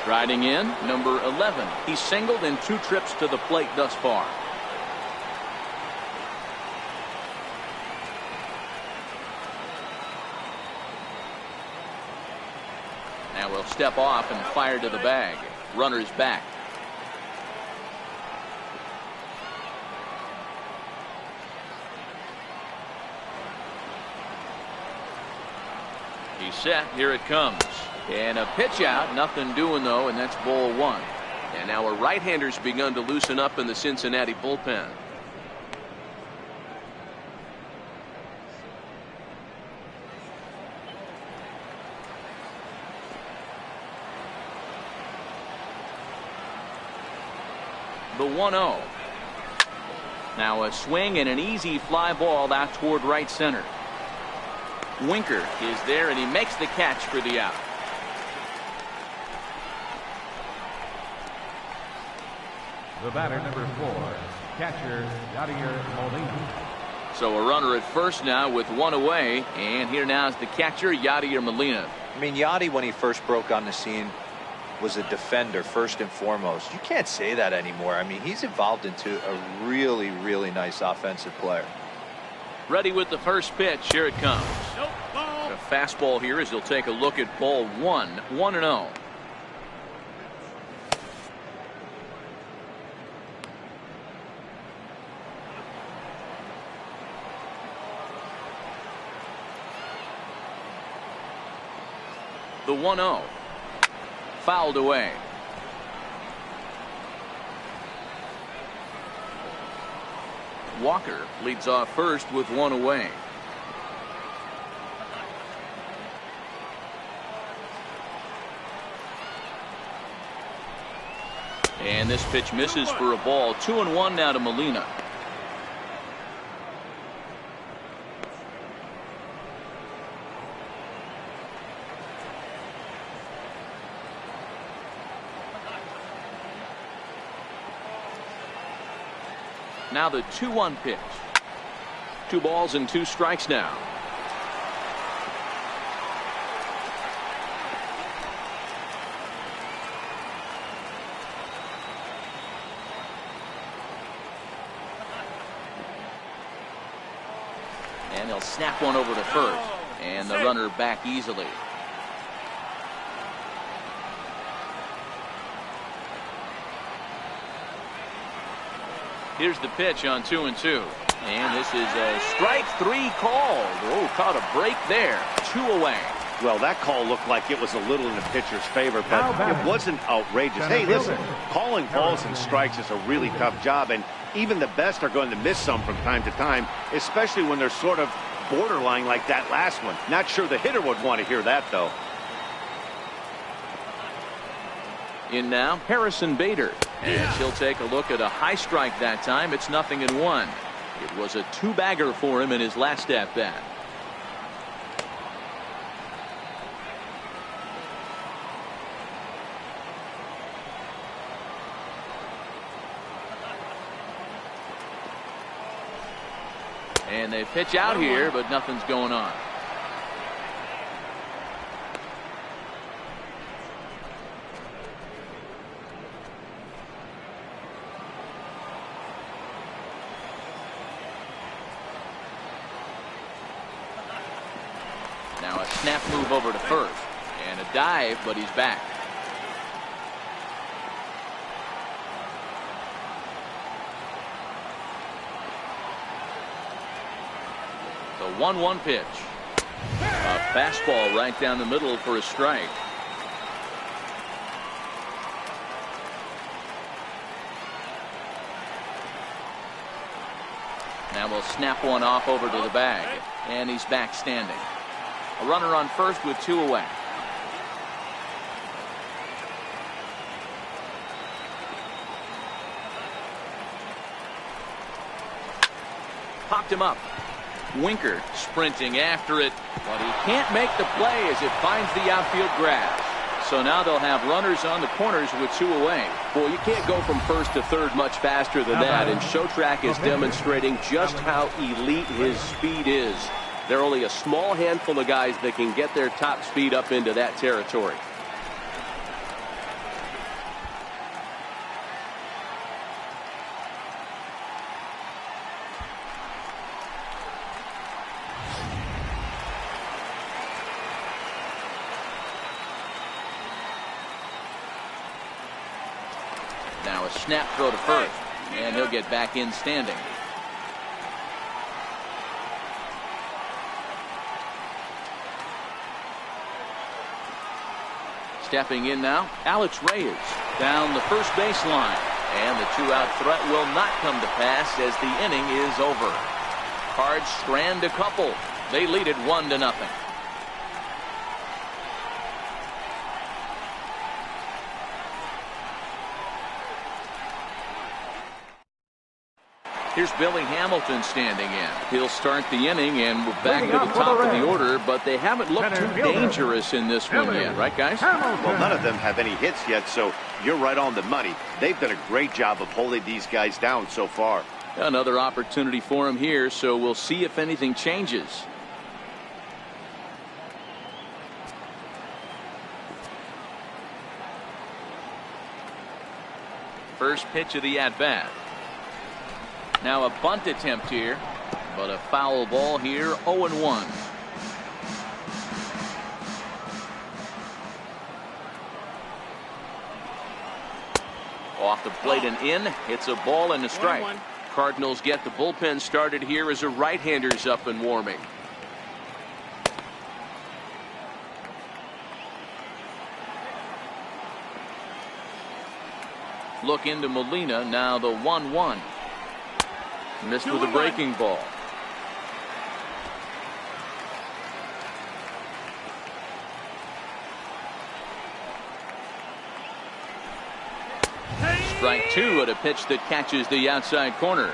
Striding in, number 11. He's singled in 2 trips to the plate thus far. Now we'll step off and fire to the bag. Runner's back. He's set. Here it comes. And a pitch out. Nothing doing, though, and that's ball 1. And now a right-hander's begun to loosen up in the Cincinnati bullpen. The 1-0. Now a swing and an easy fly ball out toward right center. Winker is there, and he makes the catch for the out. The batter, number 4, catcher Yadier Molina. So a runner at first now with 1 away, and here now is the catcher Yadier Molina. I mean, Yadi, when he first broke on the scene, was a defender first and foremost. You can't say that anymore. I mean, he's evolved into a really, really nice offensive player. Ready with the first pitch. Here it comes. A fastball here as he'll take a look at ball 1. 1-0. The 1-0. Fouled away. Walker leads off first with 1 away. And this pitch misses for a ball. 2-1 now to Molina. Now the 2-1 pitch. 2 balls and 2 strikes now. And he'll snap one over to first. And the runner back easily. Here's the pitch on 2-2. And this is a strike 3 called. Oh, caught a break there. 2 away. Well, that call looked like it was a little in the pitcher's favor, but it wasn't outrageous. Hey, listen, calling balls and strikes is a really tough job, and even the best are going to miss some from time to time, especially when they're sort of borderline like that last one. Not sure the hitter would want to hear that, though. In now, Harrison Bader. And he'll take a look at a high strike that time. It's 0-1. It was a 2-bagger for him in his last at-bat. And they pitch out here, but nothing's going on. snap move over to first. And a dive, but he's back. The 1-1 pitch. A fastball right down the middle for a strike. Now we'll snap one off over to the bag. And he's back standing. A runner on first with 2 away. Popped him up. Winker sprinting after it, but he can't make the play as it finds the outfield grass. So now they'll have runners on the corners with 2 away. Well, you can't go from first to third much faster than that, and Showtrack is demonstrating just how elite his speed is. There are only a small handful of guys that can get their top speed up into that territory. Now a snap throw to first, and he'll get back in standing. Stepping in now, Alex Reyes down the first baseline, and the 2-out threat will not come to pass as the inning is over. Cards strand a couple. They lead it 1-0. Here's Billy Hamilton standing in. He'll start the inning, and we're back to the top of the order, but they haven't looked too dangerous in this one yet, right, guys? Well, none of them have any hits yet, so you're right on the money. They've done a great job of holding these guys down so far. Another opportunity for him here, so we'll see if anything changes. First pitch of the at-bat. Now a bunt attempt here, but a foul ball here, 0-1. Off the plate and in. It's a ball and a strike. 1-1. Cardinals get the bullpen started here as a right-hander's up and warming. Look into Molina. Now the 1-1. Missed with a breaking ball. Strike 2 at a pitch that catches the outside corner.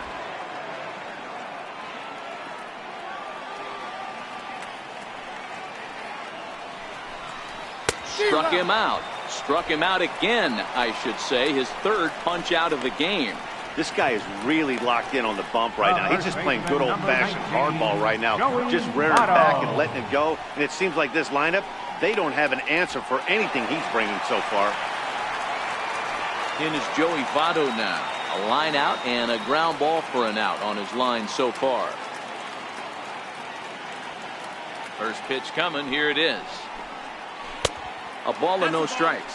Struck him out. Struck him out again, I should say. His 3rd punch out of the game. This guy is really locked in on the bump right now. He's just playing good old-fashioned hardball right now. Just rearing back and letting it go. And it seems like this lineup, they don't have an answer for anything he's bringing so far. In is Joey Votto now. A line out and a ground ball for an out on his line so far. First pitch coming. Here it is. A ball and no strikes.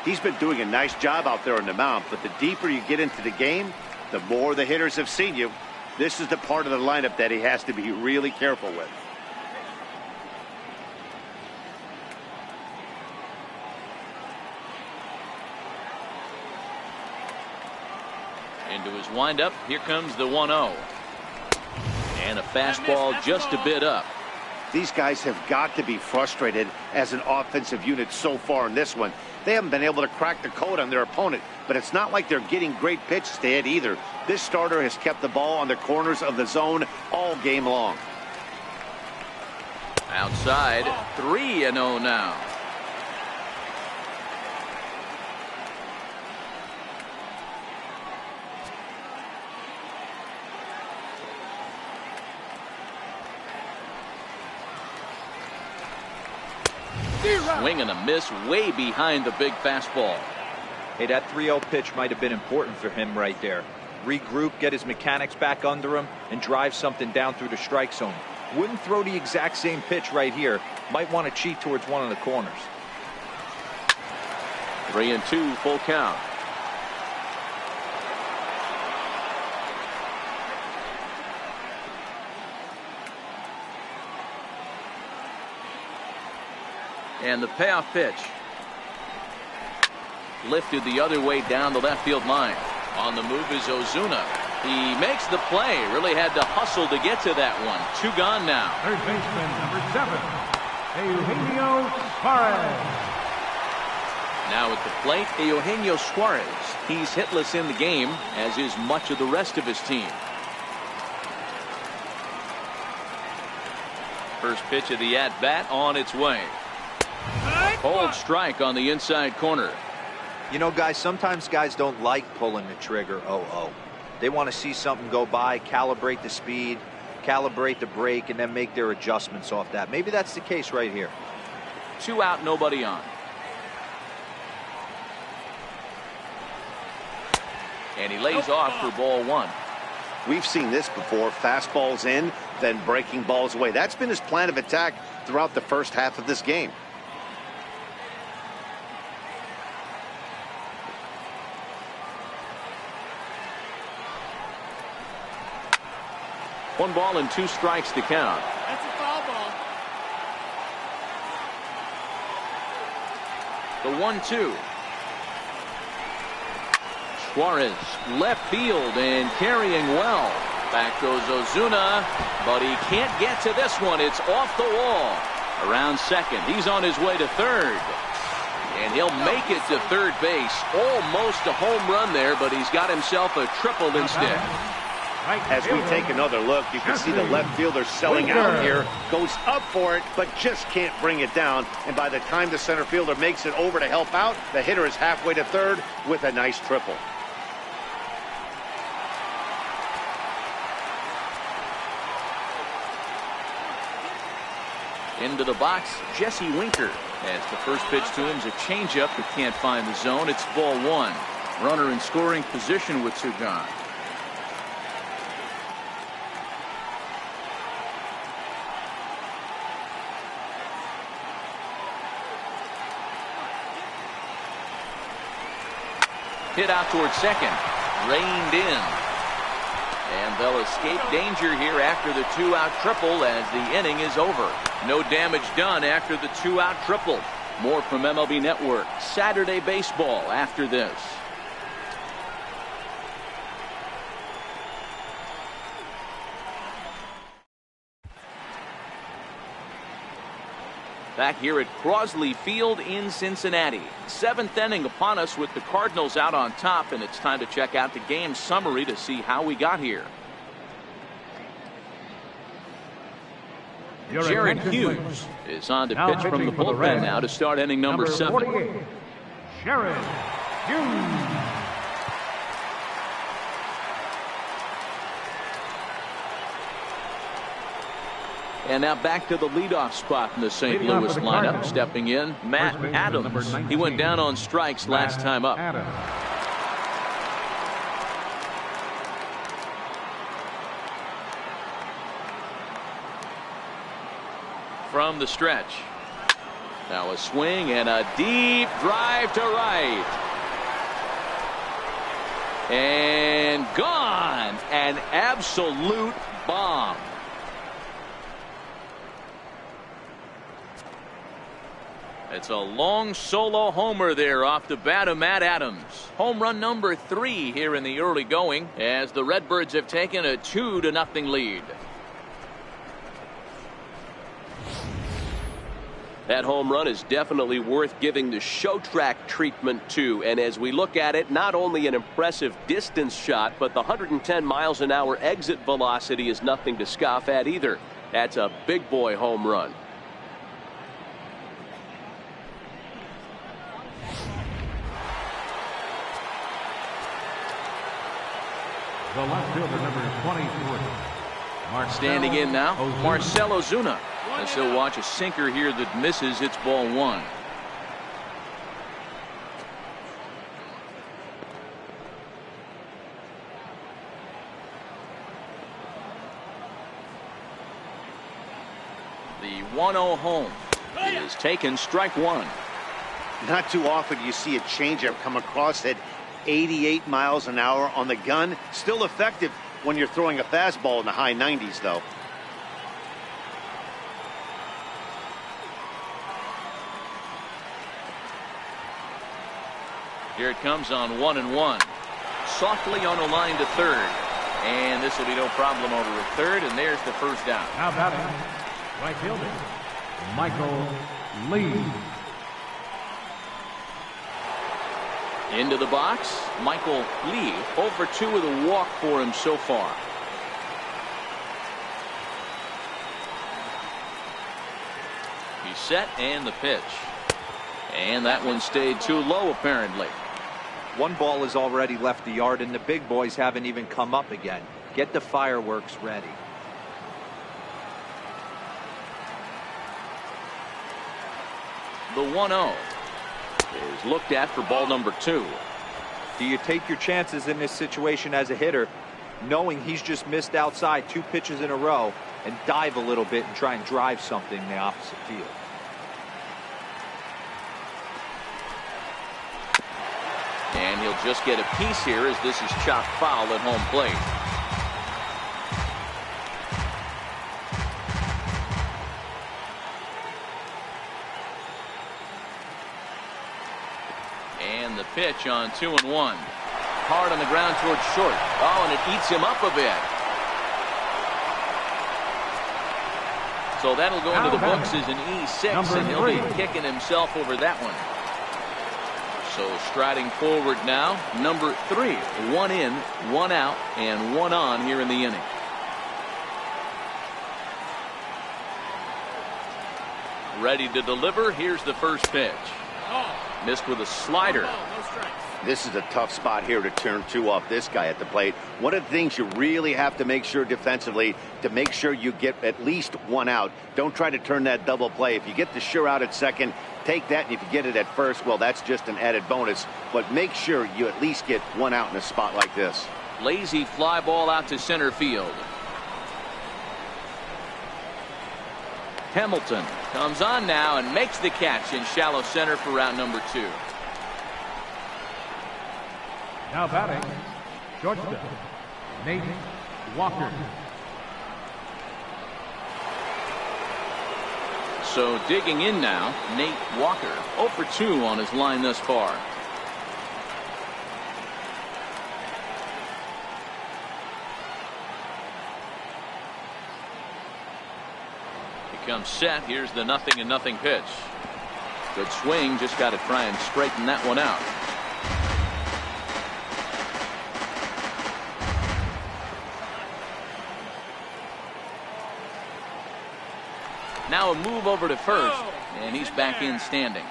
He's been doing a nice job out there on the mound, but the deeper you get into the game, the more the hitters have seen you. This is the part of the lineup that he has to be really careful with. Into his windup. Here comes the 1-0. And a fastball just a bit up. These guys have got to be frustrated as an offensive unit so far in this one. They haven't been able to crack the code on their opponent, but it's not like they're getting great pitches to hit either. This starter has kept the ball on the corners of the zone all game long. Outside, 3-0 now. Swing and a miss way behind the big fastball. Hey, that 3-0 pitch might have been important for him right there. Regroup, get his mechanics back under him, and drive something down through the strike zone. Wouldn't throw the exact same pitch right here. Might want to cheat towards one of the corners. 3-2 full count. And the payoff pitch. Lifted the other way down the left field line. On the move is Ozuna. He makes the play. Really had to hustle to get to that one. 2 gone now. Third baseman, number 7, Eugenio Suarez. Now at the plate, Eugenio Suarez. He's hitless in the game, as is much of the rest of his team. First pitch of the at-bat on its way. Cold strike on the inside corner. You know, guys, sometimes guys don't like pulling the trigger 0-0. They want to see something go by, calibrate the speed, calibrate the brake, and then make their adjustments off that. Maybe that's the case right here. 2 out, nobody on. And he lays off for ball 1. We've seen this before. Fastballs in, then breaking balls away. That's been his plan of attack throughout the first half of this game. One ball and 2 strikes to count. That's a foul ball. The 1-2. Suarez left field and carrying well. Back goes Ozuna, but he can't get to this one. It's off the wall. Around second. He's on his way to third. And he'll make it to third base. Almost a home run there, but he's got himself a triple instead. As we take another look, you can see the left fielder selling out here. Goes up for it, but just can't bring it down. And by the time the center fielder makes it over to help out, the hitter is halfway to third with a nice triple. Into the box, Jesse Winker. As the first pitch to him is a changeup that can't find the zone. It's ball 1. Runner in scoring position with 2 gone. Hit out towards second. Reined in. And they'll escape danger here after the 2-out triple as the inning is over. No damage done after the 2-out triple. More from MLB Network. Saturday baseball after this. Back here at Crosley Field in Cincinnati. 7th inning upon us with the Cardinals out on top, and it's time to check out the game summary to see how we got here. Jared Hughes is on to pitch from the bullpen now to start inning number 7. Jared Hughes. And now back to the leadoff spot in the St. Louis lineup. Stepping in, Matt Adams. He went down on strikes last time up. From the stretch. Now a swing and a deep drive to right. And gone. An absolute bomb. It's a long solo homer there off the bat of Matt Adams. Home run number 3 here in the early going as the Redbirds have taken a 2-0 lead. That home run is definitely worth giving the show track treatment to. And as we look at it, not only an impressive distance shot, but the 110 miles an hour exit velocity is nothing to scoff at either. That's a big boy home run. The left fielder, number 23. Standing in now, Marcell Ozuna. As he'll watch a sinker here that misses. It's ball 1. The 1-0 home is taken, strike one. Not too often you see a changeup come across at 88 miles an hour on the gun. Still effective when you're throwing a fastball in the high 90s, though. Here it comes on 1-1. Softly on the line to third. And this will be no problem over at third, and there's the first down. Now batting, right fielder, Michael Lee. Into the box, Michael Lee, 0 for 2 with a walk for him so far. He's set, and the pitch. And that one stayed too low, apparently. One ball has already left the yard, and the big boys haven't even come up again. Get the fireworks ready. The 1-0 is looked at for ball number 2. Do you take your chances in this situation as a hitter, knowing he's just missed outside 2 pitches in a row, and dive a little bit and try and drive something in the opposite field? And he'll just get a piece here as this is chopped foul at home plate. And the pitch on 2-1. Hard on the ground towards short. Oh, and it eats him up a bit. So that'll go into the books as an E6, and he'll be kicking himself over that one. So striding forward now, number 3. 1 in, 1 out, and 1 on here in the inning. Ready to deliver. Here's the first pitch. Missed with a slider. This is a tough spot here to turn 2 off this guy at the plate. One of the things you really have to make sure defensively, to make sure you get at least 1 out. Don't try to turn that double play. If you get the sure out at second, take that, and if you get it at first, well, that's just an added bonus. But make sure you at least get 1 out in a spot like this. Lazy fly ball out to center field. Hamilton comes on now and makes the catch in shallow center for round number 2. Now batting, shortstop, Nate Walker. So digging in now, Nate Walker, 0 for 2 on his line thus far. He comes set. Here's the 0-0 pitch. Good swing. Just got to try and straighten that one out. Now a move over to first, and he's back in standing.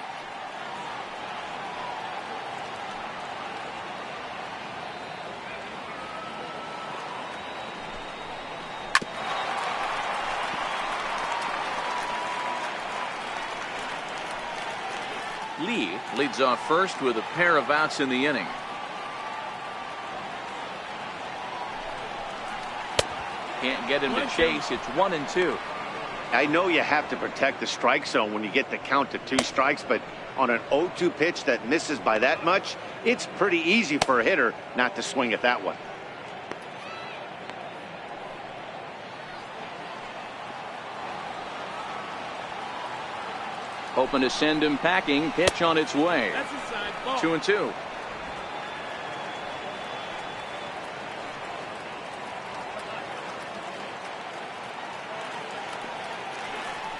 Lee leads off first with a pair of outs in the inning. Can't get him to chase. It's 1-2. I know you have to protect the strike zone when you get the count to 2 strikes, but on an 0-2 pitch that misses by that much, it's pretty easy for a hitter not to swing at that one. Hoping to send him packing. Pitch on its way. 2-2.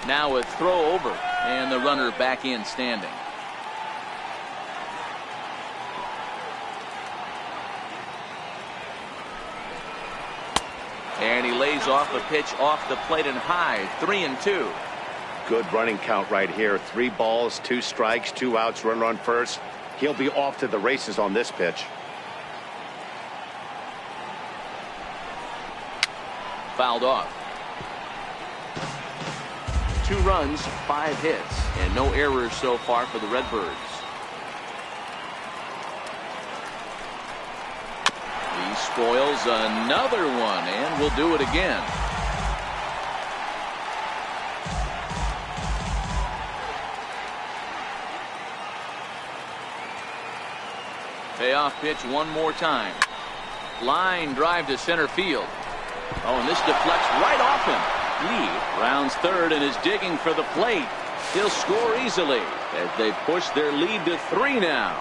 Now a throw over, and the runner back in standing. And he lays off the pitch off the plate and high. 3-2. Good running count right here. 3 balls, 2 strikes, 2 outs, runner on first. He'll be off to the races on this pitch. Fouled off. 2 runs, 5 hits, and no errors so far for the Redbirds. He spoils another one, and will do it again. payoff pitch one more time. Line drive to center field. Oh, and this deflects right off him. Lee rounds third and is digging for the plate. He'll score easily as they push their lead to 3 now.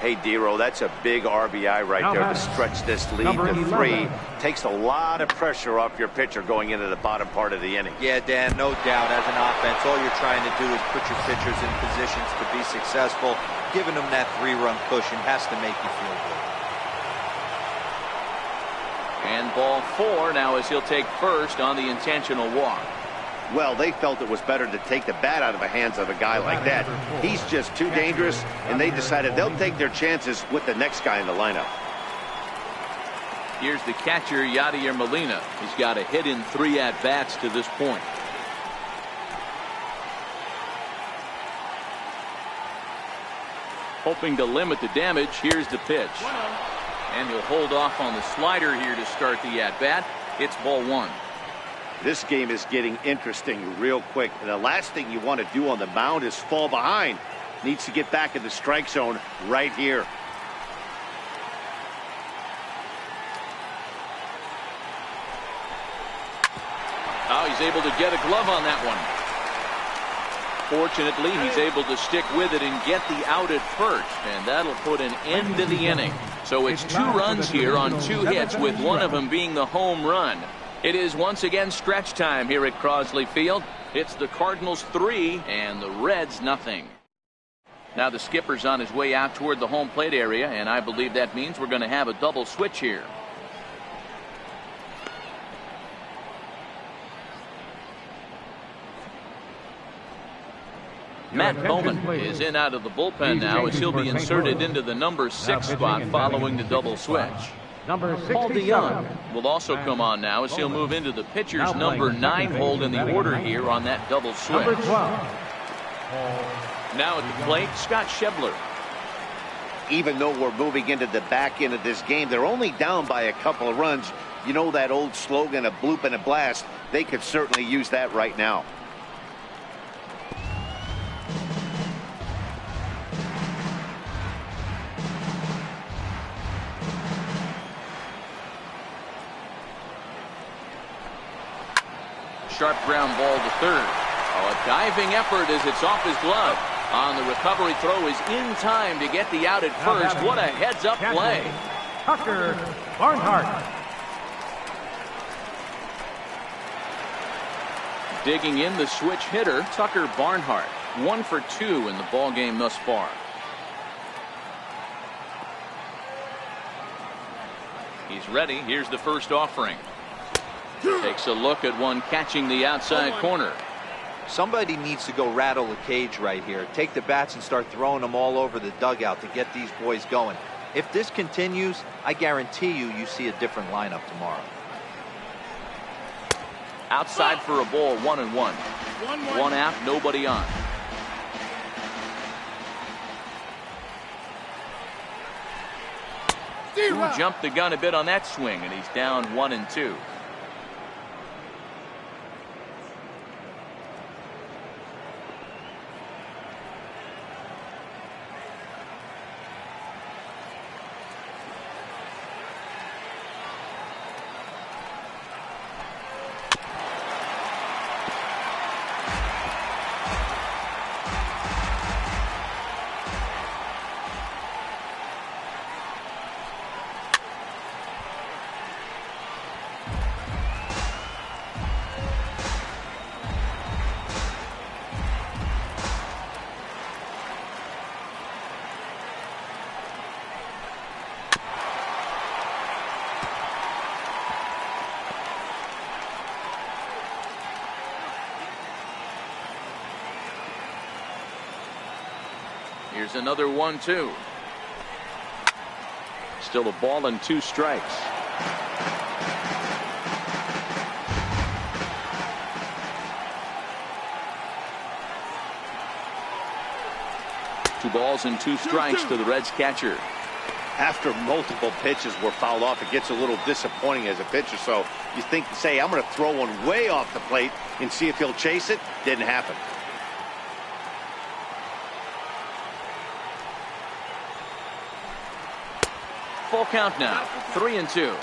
Hey, Dero, that's a big RBI right there to stretch this lead to 3. Takes a lot of pressure off your pitcher going into the bottom part of the inning. Yeah, Dan, no doubt. As an offense, all you're trying to do is put your pitchers in positions to be successful. Giving them that 3-run cushion has to make you feel good. And ball 4 now as he'll take first on the intentional walk. Well, they felt it was better to take the bat out of the hands of a guy like that. He's just too dangerous, and they decided they'll take their chances with the next guy in the lineup. Here's the catcher, Yadier Molina. He's got a hit in 3 at-bats to this point. Hoping to limit the damage, here's the pitch. And he'll hold off on the slider here to start the at-bat. It's ball 1. This game is getting interesting real quick. And the last thing you want to do on the mound is fall behind. Needs to get back in the strike zone right here. Oh, he's able to get a glove on that one. Fortunately, he's able to stick with it and get the out at first. And that'll put an end to the inning. So it's 2 runs here on 2 hits, with one of them being the home run. It is once again stretch time here at Crosley Field. It's the Cardinals 3 and the Reds nothing. Now the skipper's on his way out toward the home plate area, and I believe that means we're going to have a double switch here. Matt Bowman is in out of the bullpen now as he'll be inserted into the number 6 spot following the double switch. Paul DeYoung will also come on now as he'll move into the pitcher's number 9 hold in the order here on that double switch. Now at the plate, Scott Schebler. Even though we're moving into the back end of this game, they're only down by a couple of runs. You know that old slogan, a bloop and a blast? They could certainly use that right now. Sharp ground ball to third. Oh, a diving effort as it's off his glove. On the recovery throw is in time to get the out at first. What a heads-up play. Tucker Barnhart. Digging in the switch hitter, Tucker Barnhart. 1 for 2 in the ball game thus far. He's ready. Here's the first offering. Takes a look at one catching the outside corner. Somebody needs to go rattle the cage right here. Take the bats and start throwing them all over the dugout to get these boys going. If this continues, I guarantee you see a different lineup tomorrow. Outside for a ball, 1-1. 1 out, nobody on. Who jumped the gun a bit on that swing, and he's down 1-2. Here's another 1-2. Still a ball and 2 strikes. Two balls and 2 strikes to the Reds catcher. After multiple pitches were fouled off, it gets a little disappointing as a pitcher. So you think, say, I'm going to throw one way off the plate and see if he'll chase it. Didn't happen. Full count now. 3-2.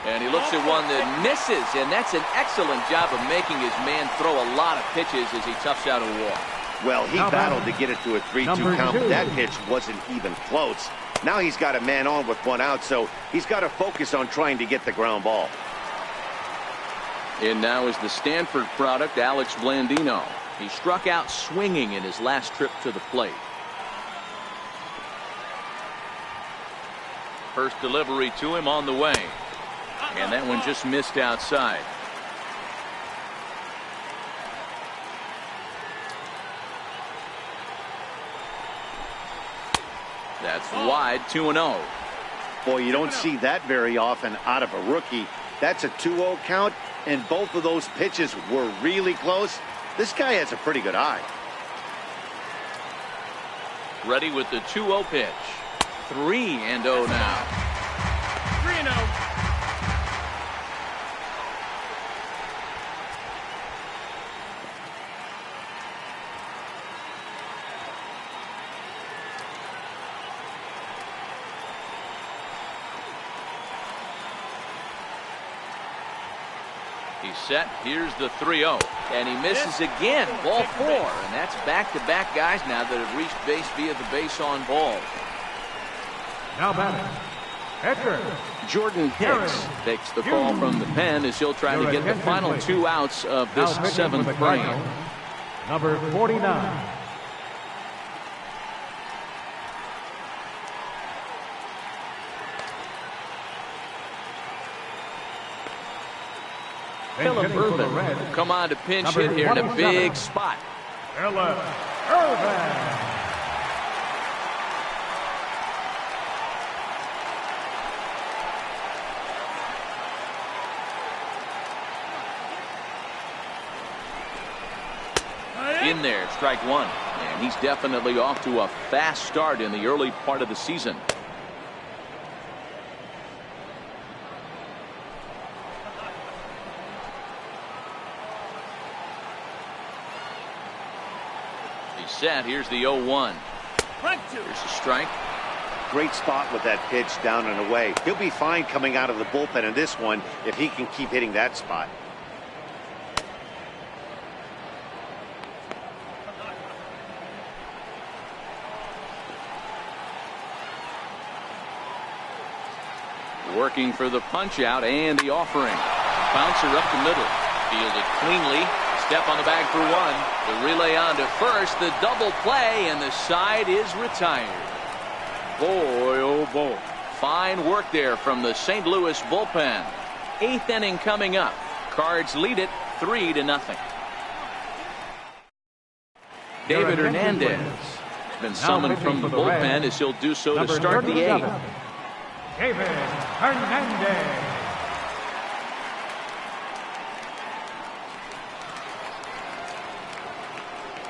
And he looks at one that misses, and that's an excellent job of making his man throw a lot of pitches as he toughs out a walk. Well, he battled to get it to a 3-2 count, but that pitch wasn't even close. Now he's got a man on with one out, so he's got to focus on trying to get the ground ball. And now is the Stanford product, Alex Blandino. He struck out swinging in his last trip to the plate. First delivery to him on the way. And that one just missed outside. That's wide, 2-0. Boy, you don't see that very often out of a rookie. That's a 2-0 count, and both of those pitches were really close. This guy has a pretty good eye. Ready with the 2-0 pitch. 3-0 now. 3-0. He's set. Here's the 3-0. And he misses again. Ball 4. And that's back-to-back guys now that have reached base via the base on balls. Now batting, Edgar. Jordan Hicks takes the call from the pen as he'll try to get the final 2 outs of this 7th frame. Number 49. Philip Irvin will come on to pinch hit here in a big spot. Philip Irvin. In there, strike one. And he's definitely off to a fast start in the early part of the season. He's set. Here's the 0-1. Here's a strike. Great spot with that pitch down and away. He'll be fine coming out of the bullpen in this one if he can keep hitting that spot. Working for the punch out and the offering. Bouncer up the middle. Fielded cleanly. Step on the bag for one. The relay on to first. The double play, and the side is retired. Boy, oh boy. Fine work there from the St. Louis bullpen. 8th inning coming up. Cards lead it 3-0. David Hernandez has been summoned from the bullpen as he'll do so to start the 8th. David Hernandez.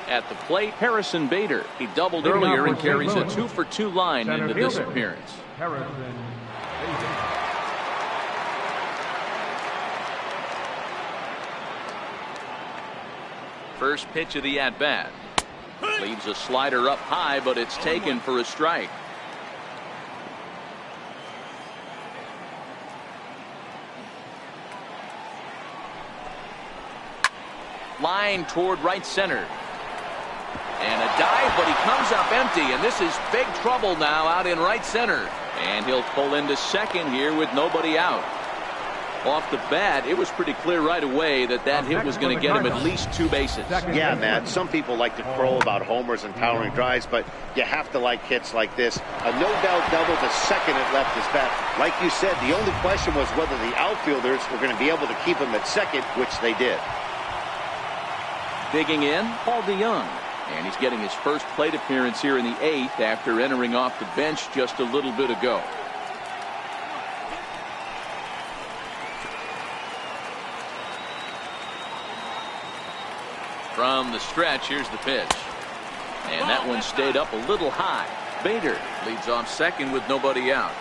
At the plate, Harrison Bader. He doubled earlier and carries a 2-for-2 line into this appearance. Harrison Bader. First pitch of the at-bat. Leaves a slider up high, but it's taken for a strike. Line toward right center. And a dive, but he comes up empty, and this is big trouble now out in right center. And he'll pull into second here with nobody out. Off the bat, it was pretty clear right away that that hit was going to get him at least 2 bases. Yeah, Matt, some people like to crow about homers and towering drives, but you have to like hits like this. A no-doubt double to second at left his bat. Like you said, the only question was whether the outfielders were going to be able to keep him at second, which they did. Digging in, Paul DeYoung. And he's getting his first plate appearance here in the 8th after entering off the bench just a little bit ago. From the stretch, here's the pitch. And that one stayed up a little high. Bader leads off second with nobody out.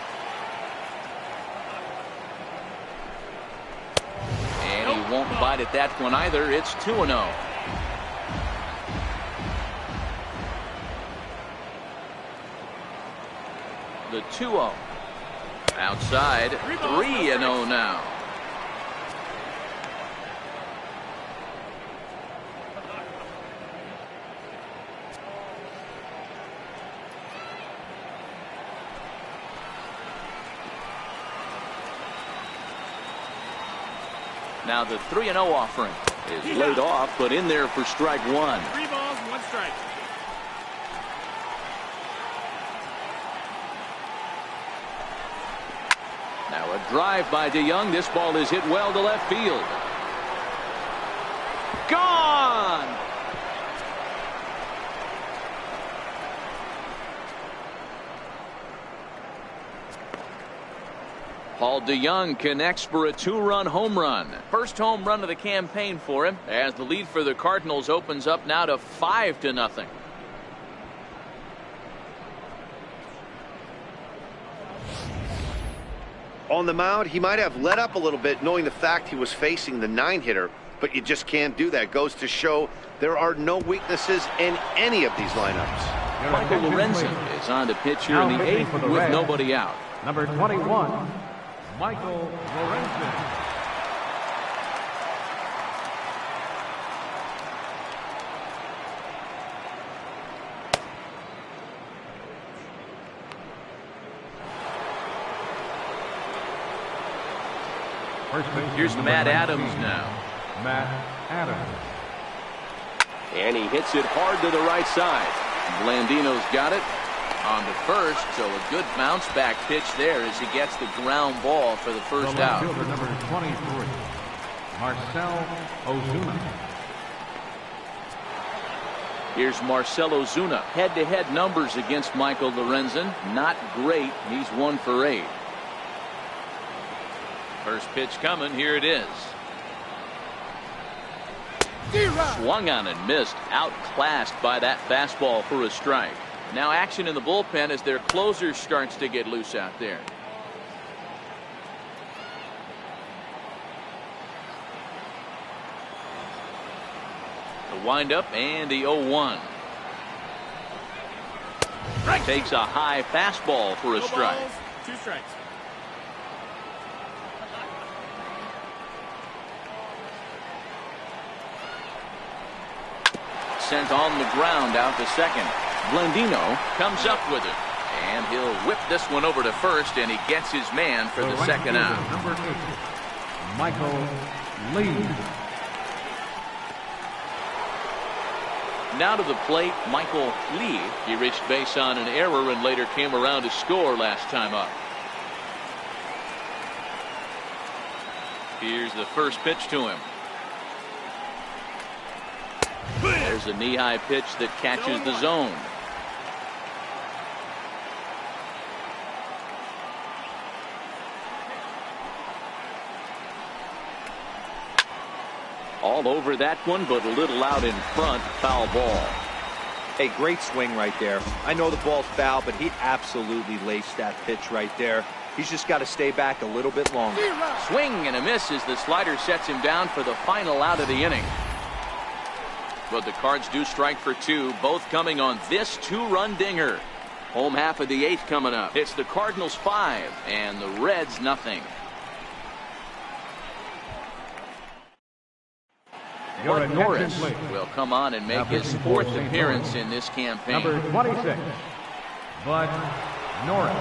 won't bite at that one either. It's 2-0. The 2-0. Outside. 3-0 now. Now the 3-0 offering is laid off, but in there for strike one. 3 balls, 1 strike. Now a drive by DeYoung. This ball is hit well to left field. Gone! Paul DeYoung connects for a 2-run home run. First home run of the campaign for him, as the lead for the Cardinals opens up now to 5-0. On the mound, he might have let up a little bit knowing the fact he was facing the 9-hitter, but you just can't do that. Goes to show there are no weaknesses in any of these lineups. Michael Lorenzen is on to pitch here in the 8th with nobody out. Number 21, Michael Lorenzen. Here's Matt Adams now. Matt Adams. And he hits it hard to the right side. Blandino's got it on to first, so a good bounce back pitch there as he gets the ground ball for the first out. Fielder number 23, Marcell Ozuna. Here's Marcell Ozuna. Head-to-head numbers against Michael Lorenzen. Not great. He's 1 for 8. First pitch coming. Here it is. Swung on and missed. Outclassed by that fastball for a strike. Now action in the bullpen as their closer starts to get loose out there. The windup and the 0-1. Takes a high fastball for a strike. 2 strikes. Sent on the ground out to second. Blandino comes up with it, and he'll whip this one over to first, and he gets his man for the second out. Number 8, Michael Lee. Now to the plate, Michael Lee. He reached base on an error and later came around to score last time up. Here's the first pitch to him. There's a knee-high pitch that catches the zone. All over that one, but a little out in front. Foul ball. A great swing right there. I know the ball's foul, but he absolutely laced that pitch right there. He's just got to stay back a little bit longer. Swing and a miss as the slider sets him down for the final out of the inning. But the Cards do strike for 2, both coming on this 2-run dinger. Home half of the 8th coming up. It's the Cardinals 5 and the Reds nothing. Bud Norris will come on and make his 4th appearance in this campaign. Number 26, Bud Norris.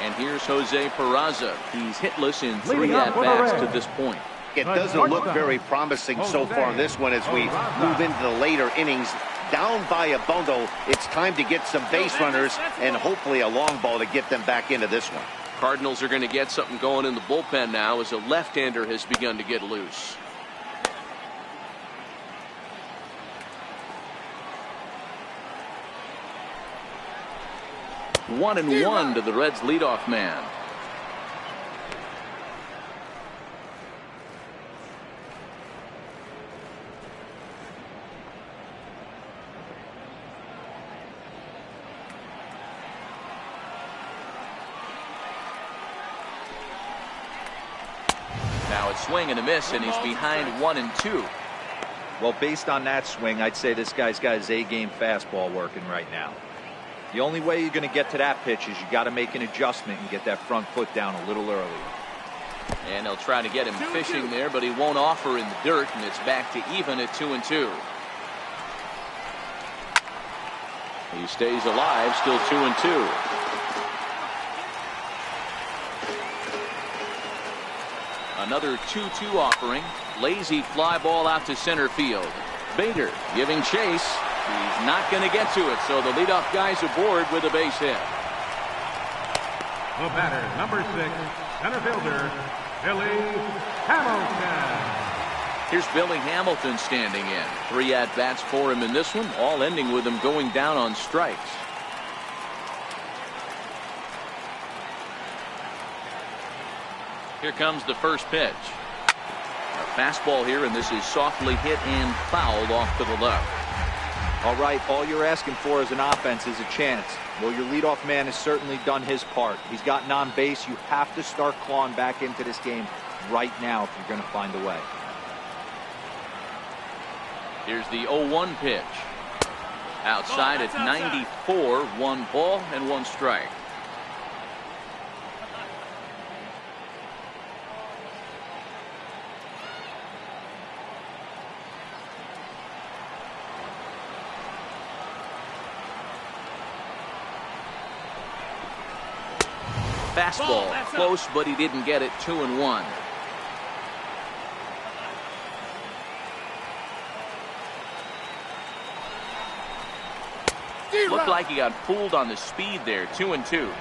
And here's Jose Peraza. He's hitless in 3 at-bats to this point. It doesn't look very promising so far in this one as we move into the later innings. Down by a bundle, it's time to get some base runners and hopefully a long ball to get them back into this one. Cardinals are going to get something going in the bullpen now as a left-hander has begun to get loose. One and one to the Reds leadoff man. swing and a miss, and he's behind 1-2. Well, based on that swing, I'd say this guy's got his A-game fastball working right now. The only way you're going to get to that pitch is you got to make an adjustment and get that front foot down a little earlier. And they'll try to get him fishing there, but he won't offer in the dirt, and it's back to even at 2-2. He stays alive, still 2-2. Another 2-2 offering. Lazy fly ball out to center field. Bader giving chase. He's not going to get to it, so the leadoff guy's aboard with a base hit. The batter, number 6, center fielder, Billy Hamilton. Here's Billy Hamilton standing in. 3 at-bats for him in this one, all ending with him going down on strikes. Here comes the first pitch. A fastball here, and this is softly hit and fouled off to the left. All right, all you're asking for as an offense is a chance. Well, your leadoff man has certainly done his part. He's gotten on base. You have to start clawing back into this game right now if you're going to find a way. Here's the 0-1 pitch. Outside at 94, 1 ball and 1 strike. Fastball close, but he didn't get it. 2-1. Looked like he got fooled on the speed there. 2-2.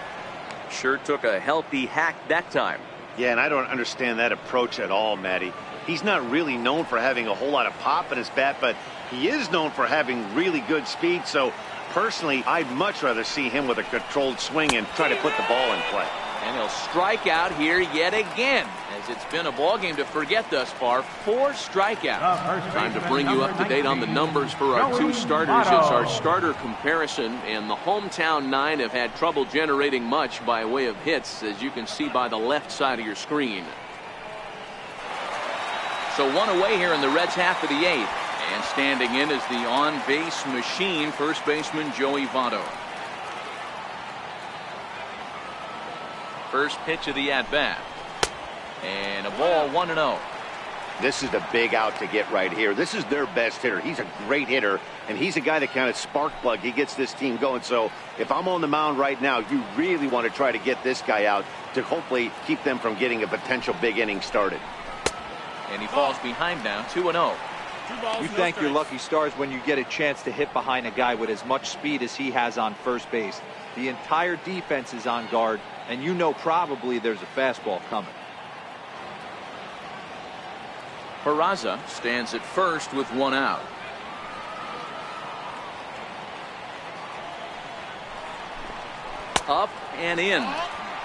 Sure took a healthy hack that time. Yeah, and I don't understand that approach at all, Matty. He's not really known for having a whole lot of pop in his bat, but he is known for having really good speed. So personally, I'd much rather see him with a controlled swing and try to put the ball in play. And he'll strike out here yet again, as it's been a ball game to forget thus far. 4 strikeouts. Time to bring you up to date on the numbers for our 2 starters. It's our starter comparison, and the hometown 9 have had trouble generating much by way of hits, as you can see by the left side of your screen. So 1 away here in the Reds' half of the 8th. And standing in is the on-base machine, first baseman Joey Votto. First pitch of the at-bat. And a ball, 1-0. This is the big out to get right here. This is their best hitter. He's a great hitter, and he's a guy that kind of spark plug. He gets this team going. So if I'm on the mound right now, you really want to try to get this guy out to hopefully keep them from getting a potential big inning started. And he falls behind now, 2-0. You thank your lucky stars when you get a chance to hit behind a guy with as much speed as he has on first base. The entire defense is on guard, and you know probably there's a fastball coming. Peraza stands at first with 1 out. Up and in.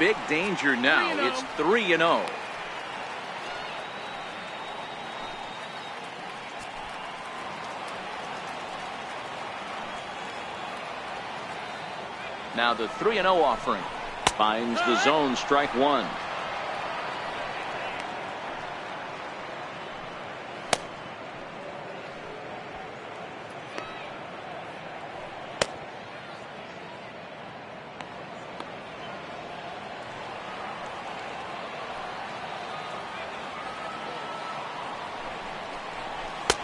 Big danger now. It's 3-0. Now the 3-0 offering. Finds the zone, strike 1.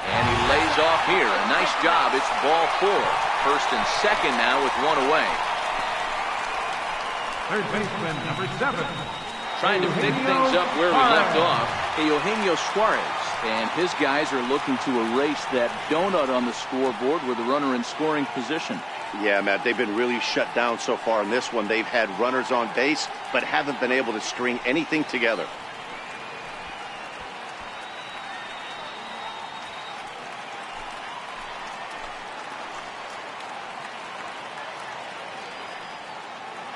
And he lays off here. A nice job. It's ball 4. First and second now with 1 away. Third baseman, number 7. Trying to pick things up where we left off. Eugenio Suarez and his guys are looking to erase that donut on the scoreboard with a runner in scoring position. Yeah, Matt, they've been really shut down so far in this one. They've had runners on base, but haven't been able to string anything together.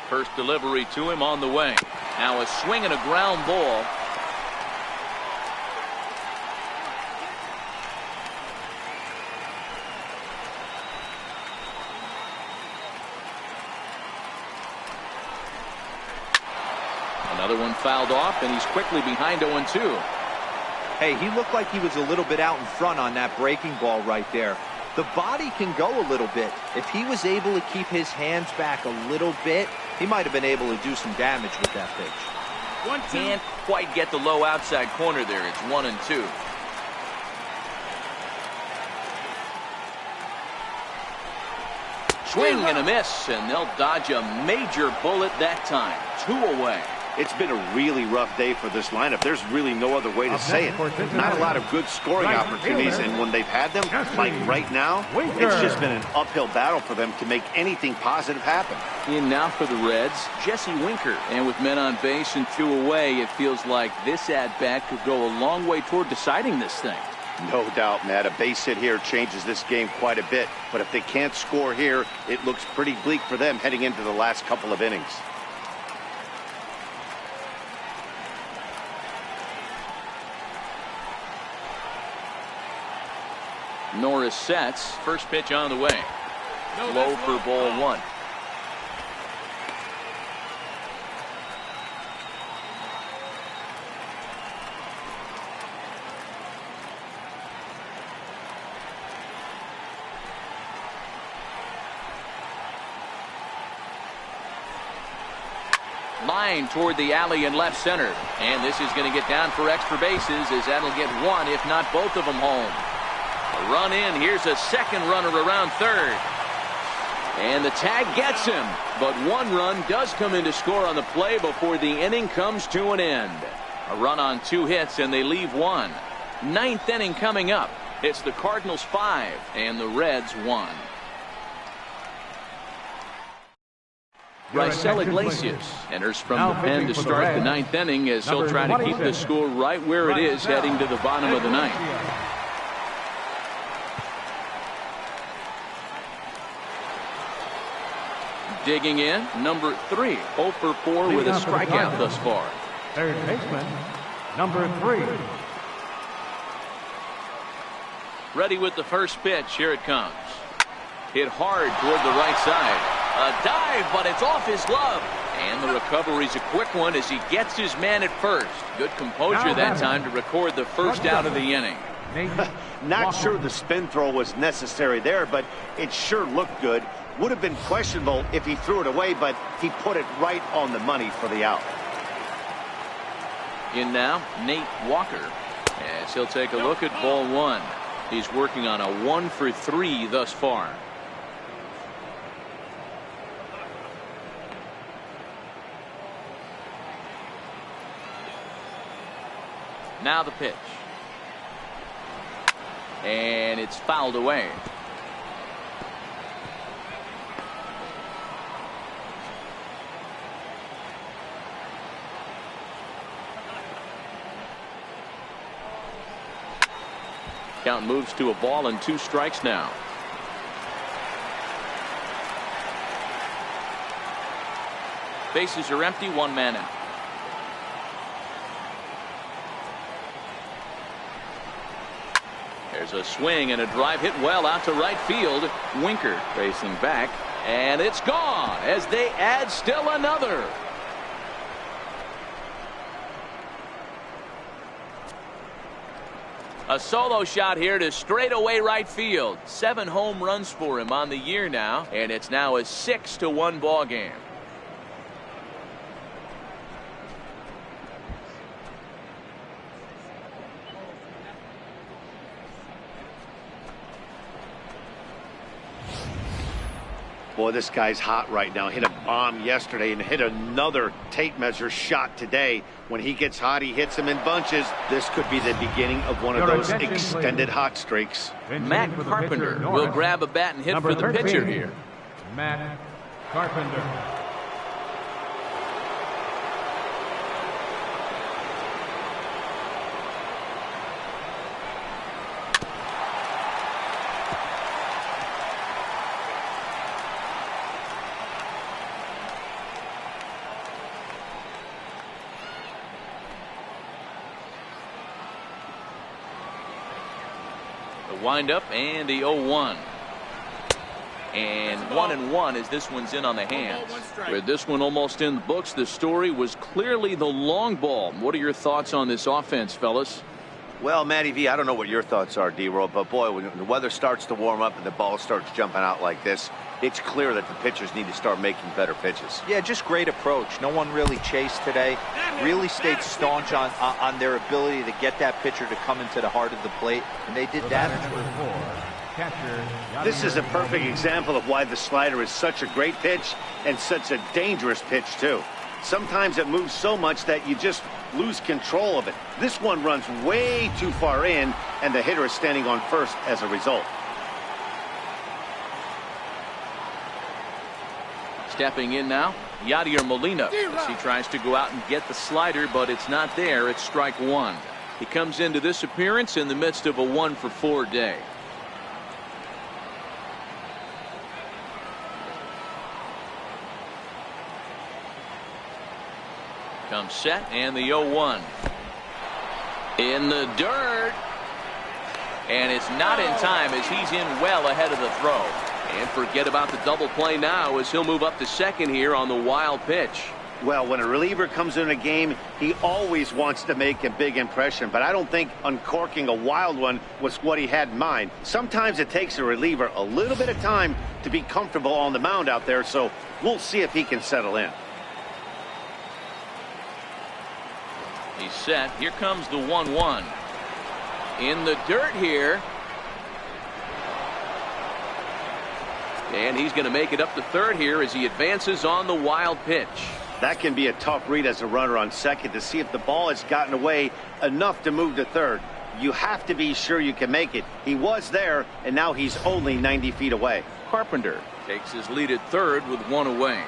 First delivery to him on the way. Now a swing and a ground ball. Another one fouled off, and he's quickly behind 0-2. Hey, he looked like he was a little bit out in front on that breaking ball right there. The body can go a little bit. If he was able to keep his hands back a little bit, he might have been able to do some damage with that pitch. 1-2. Can't quite get the low outside corner there. It's 1-2. Swing and a miss, and they'll dodge a major bullet that time. 2 away. It's been a really rough day for this lineup. There's really no other way to say it. Not a lot of good scoring opportunities, and when they've had them, like right now, it's just been an uphill battle for them to make anything positive happen. In now for the Reds, Jesse Winker. And with men on base and 2 away, it feels like this at-bat could go a long way toward deciding this thing. No doubt, Matt. A base hit here changes this game quite a bit. But if they can't score here, it looks pretty bleak for them heading into the last couple of innings. Norris sets. First pitch on the way. Low for ball 1. Line toward the alley in left center. And this is going to get down for extra bases, as that'll get 1, if not both of them, home. A run in. Here's a second runner around third. And the tag gets him. But 1 run does come in to score on the play before the inning comes to an end. A run on 2 hits, and they leave 1. 9th inning coming up. It's the Cardinals 5 and the Reds 1. Raisel Iglesias enters from the pen to start the 9th inning, as he'll try to keep the score right where it is heading to the bottom of the 9th. Digging in, number 3, 0 for 4 with a strikeout thus far. Third baseman, number 3. Ready with the first pitch. Here it comes. Hit hard toward the right side. A dive, but it's off his glove. And the recovery's a quick one as he gets his man at first. Good composure that time to record the first out of the inning. Not sure the spin throw was necessary there, but it sure looked good. Would have been questionable if he threw it away, but he put it right on the money for the out. In now, Nate Walker, as he'll take a look at ball 1. He's working on a 1 for 3 thus far. Now the pitch. And it's fouled away. Count moves to a ball and 2 strikes now. Bases are empty, 1 man out. There's a swing and a drive hit well out to right field. Winker racing back, and it's gone as they add still another. A solo shot here to straightaway right field. 7 home runs for him on the year now, and it's now a 6-1 ball game. Boy, this guy's hot right now. Hit a bomb yesterday and hit another tape measure shot today. When he gets hot, he hits them in bunches. This could be the beginning of one of those extended hot streaks. Matt Carpenter will grab a bat and hit for the pitcher here. Matt Carpenter. Wind up and the 0-1. And 1-1 as this one's in on the hands. With this one almost in the books, the story was clearly the long ball. What are your thoughts on this offense, fellas? Well, Matty V, I don't know what your thoughts are, D-Roll, but boy, when the weather starts to warm up and the ball starts jumping out like this, it's clear that the pitchers need to start making better pitches. Yeah, just great approach. No one really chased today. Really stayed staunch on their ability to get that pitcher to come into the heart of the plate, and they did that. This is a perfect example of why the slider is such a great pitch and such a dangerous pitch, too. Sometimes it moves so much that you just lose control of it. This one runs way too far in, and the hitter is standing on first as a result. Stepping in now, Yadier Molina, as he tries to go out and get the slider, but it's not there. It's strike one. He comes into this appearance in the midst of a 1-for-4 day. Comes set, and the 0-1. In the dirt. And it's not in time as he's in well ahead of the throw. And forget about the double play now as he'll move up to second here on the wild pitch. Well, when a reliever comes in a game, he always wants to make a big impression, but I don't think uncorking a wild one was what he had in mind. Sometimes it takes a reliever a little bit of time to be comfortable on the mound out there, so we'll see if he can settle in. He's set. Here comes the 1-1. In the dirt here. And he's going to make it up to third here as he advances on the wild pitch. That can be a tough read as a runner on second to see if the ball has gotten away enough to move to third. You have to be sure you can make it. He was there, and now he's only 90 feet away. Carpenter takes his lead at third with one away.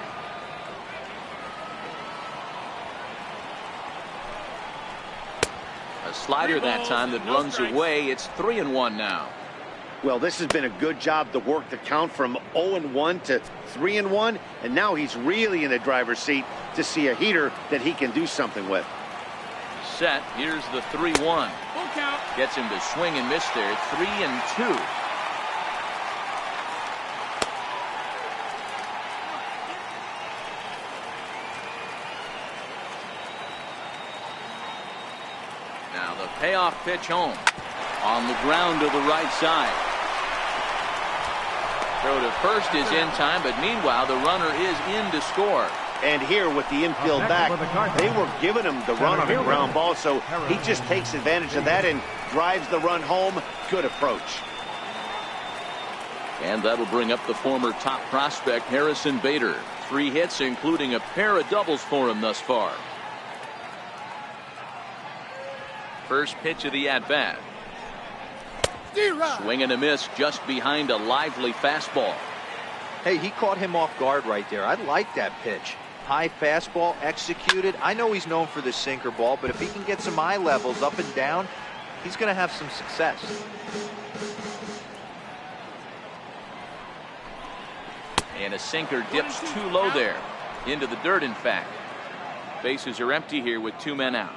A slider that time that runs away. It's 3-1 now. Well, this has been a good job to work the count from 0-1 to 3-1, and now he's really in the driver's seat to see a heater that he can do something with. Set. Here's the 3-1. Gets him to swing and miss there. 3-2. Now the payoff pitch home on the ground to the right side. Throw to first is in time, but meanwhile the runner is in to score. And here with the infield back, they were giving him the run on a ground ball, so he just takes advantage of that and drives the run home. Good approach. And that'll bring up the former top prospect Harrison Bader. 3 hits, including a pair of doubles for him thus far. First pitch of the at-bat. Swing and a miss just behind a lively fastball. Hey, he caught him off guard right there. I like that pitch. High fastball executed. I know he's known for the sinker ball, but if he can get some eye levels up and down, he's going to have some success. And a sinker dips too low there. Into the dirt, in fact. Bases are empty here with 2 men out.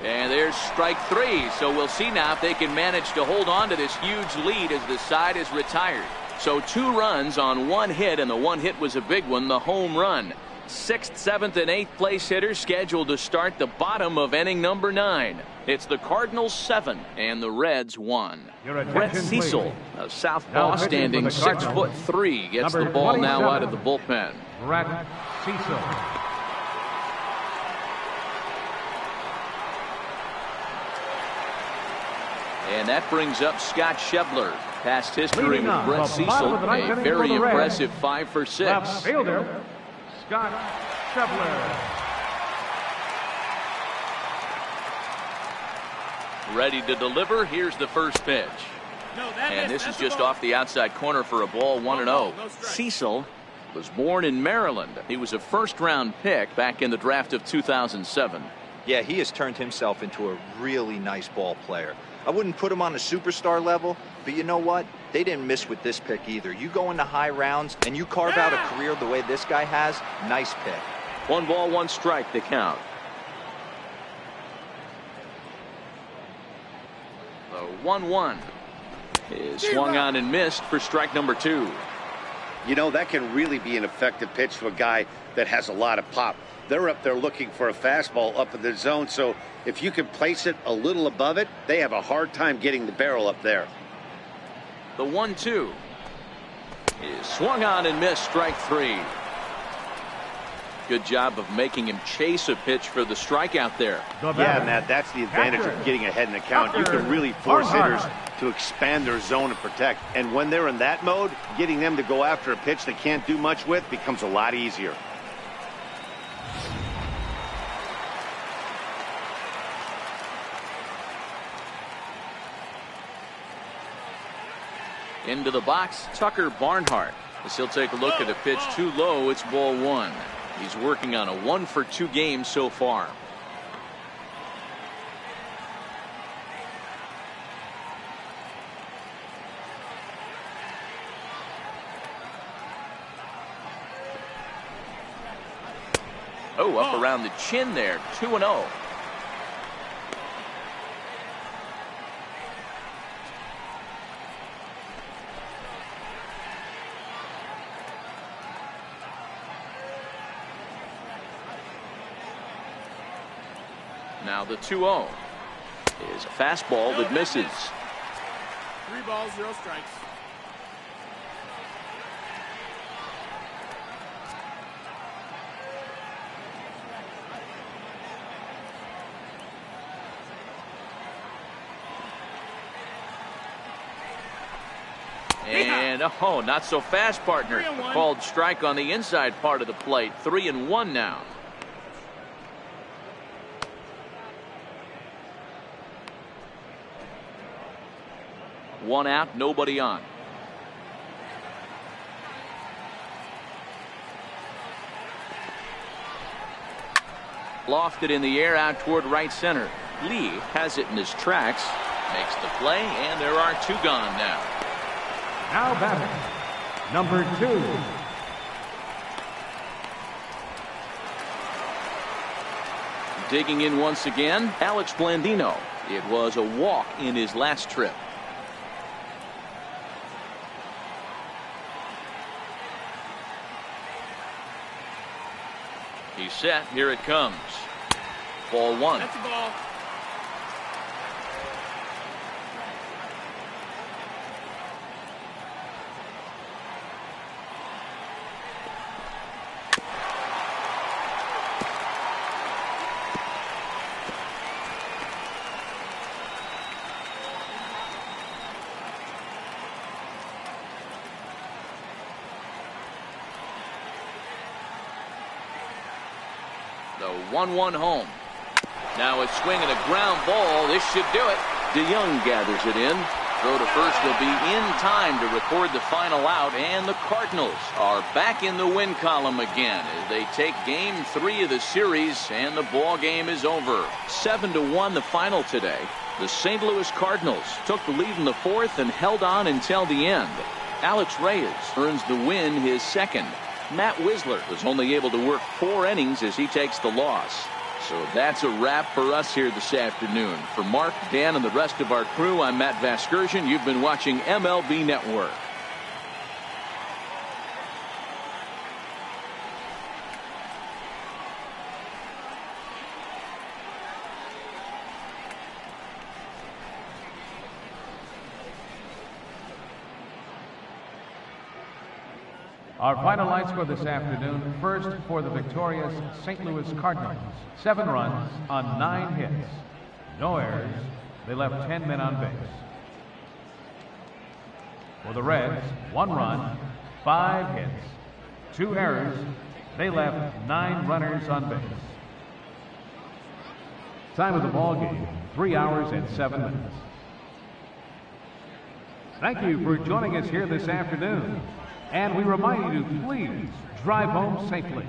And there's strike 3. So we'll see now if they can manage to hold on to this huge lead as the side is retired. So 2 runs on 1 hit, and the 1 hit was a big one, the home run. 6th, 7th, and 8th place hitters scheduled to start the bottom of inning number 9. It's the Cardinals 7 and the Reds 1. Brett Cecil, a southpaw standing 6'3", gets the ball now out of the bullpen. Brett Cecil. And that brings up Scott Schebler. Past history with Brett Cecil, a very impressive 5 for 6. Left fielder, Scott Schebler. Ready to deliver. Here's the first pitch. And this is just off the outside corner for a ball, 1-0. Cecil was born in Maryland. He was a first-round pick back in the draft of 2007. Yeah, he has turned himself into a really nice ball player. I wouldn't put him on a superstar level, but you know what? They didn't miss with this pick either. You go into high rounds and you carve out a career the way this guy has, nice pick. 1 ball, 1 strike to count. The 1-1 is swung on and missed for strike number 2. You know, that can really be an effective pitch to a guy that has a lot of pop. They're up there looking for a fastball up in the zone, so if you can place it a little above it, they have a hard time getting the barrel up there. The 1-2 is swung on and missed, strike 3. Good job of making him chase a pitch for the strikeout there. Yeah, Matt, that's the advantage of getting ahead in the count. You can really force hitters to expand their zone and protect. And when they're in that mode, getting them to go after a pitch they can't do much with becomes a lot easier. Into the box, Tucker Barnhart. As he'll take a look at a pitch too low, it's ball 1. He's working on a 1-for-2 game so far. Oh, up around the chin there, 2-0. Now the 2-0 is a fastball that misses. 3 balls, 0 strikes. And oh, not so fast, partner. A called strike on the inside part of the plate. 3-1 now. One out, nobody on. Lofted in the air out toward right center. Lee has it in his tracks, makes the play, and there are 2 gone now. Now batting, number 2. Digging in once again, Alex Blandino. It was a walk in his last trip. He's set. Here it comes. Ball 1. That's a ball. The 1-1 home. Now a swing and a ground ball. This should do it. DeYoung gathers it in. Throw to first will be in time to record the final out, and the Cardinals are back in the win column again as they take game 3 of the series, and the ball game is over. 7-1 the final today. The St. Louis Cardinals took the lead in the 4th and held on until the end. Alex Reyes earns the win, his 2nd. Matt Wisler was only able to work 4 innings as he takes the loss. So that's a wrap for us here this afternoon. For Mark, Dan, and the rest of our crew, I'm Matt Vasgersian. You've been watching MLB Network. Our final lights for this afternoon. First, for the victorious St. Louis Cardinals. 7 runs on 9 hits. No errors. They left 10 men on base. For the Reds, 1 run, 5 hits, 2 errors. They left 9 runners on base. Time of the ball game, 3 hours and 7 minutes. Thank you for joining us here this afternoon. And we remind you to please drive home safely.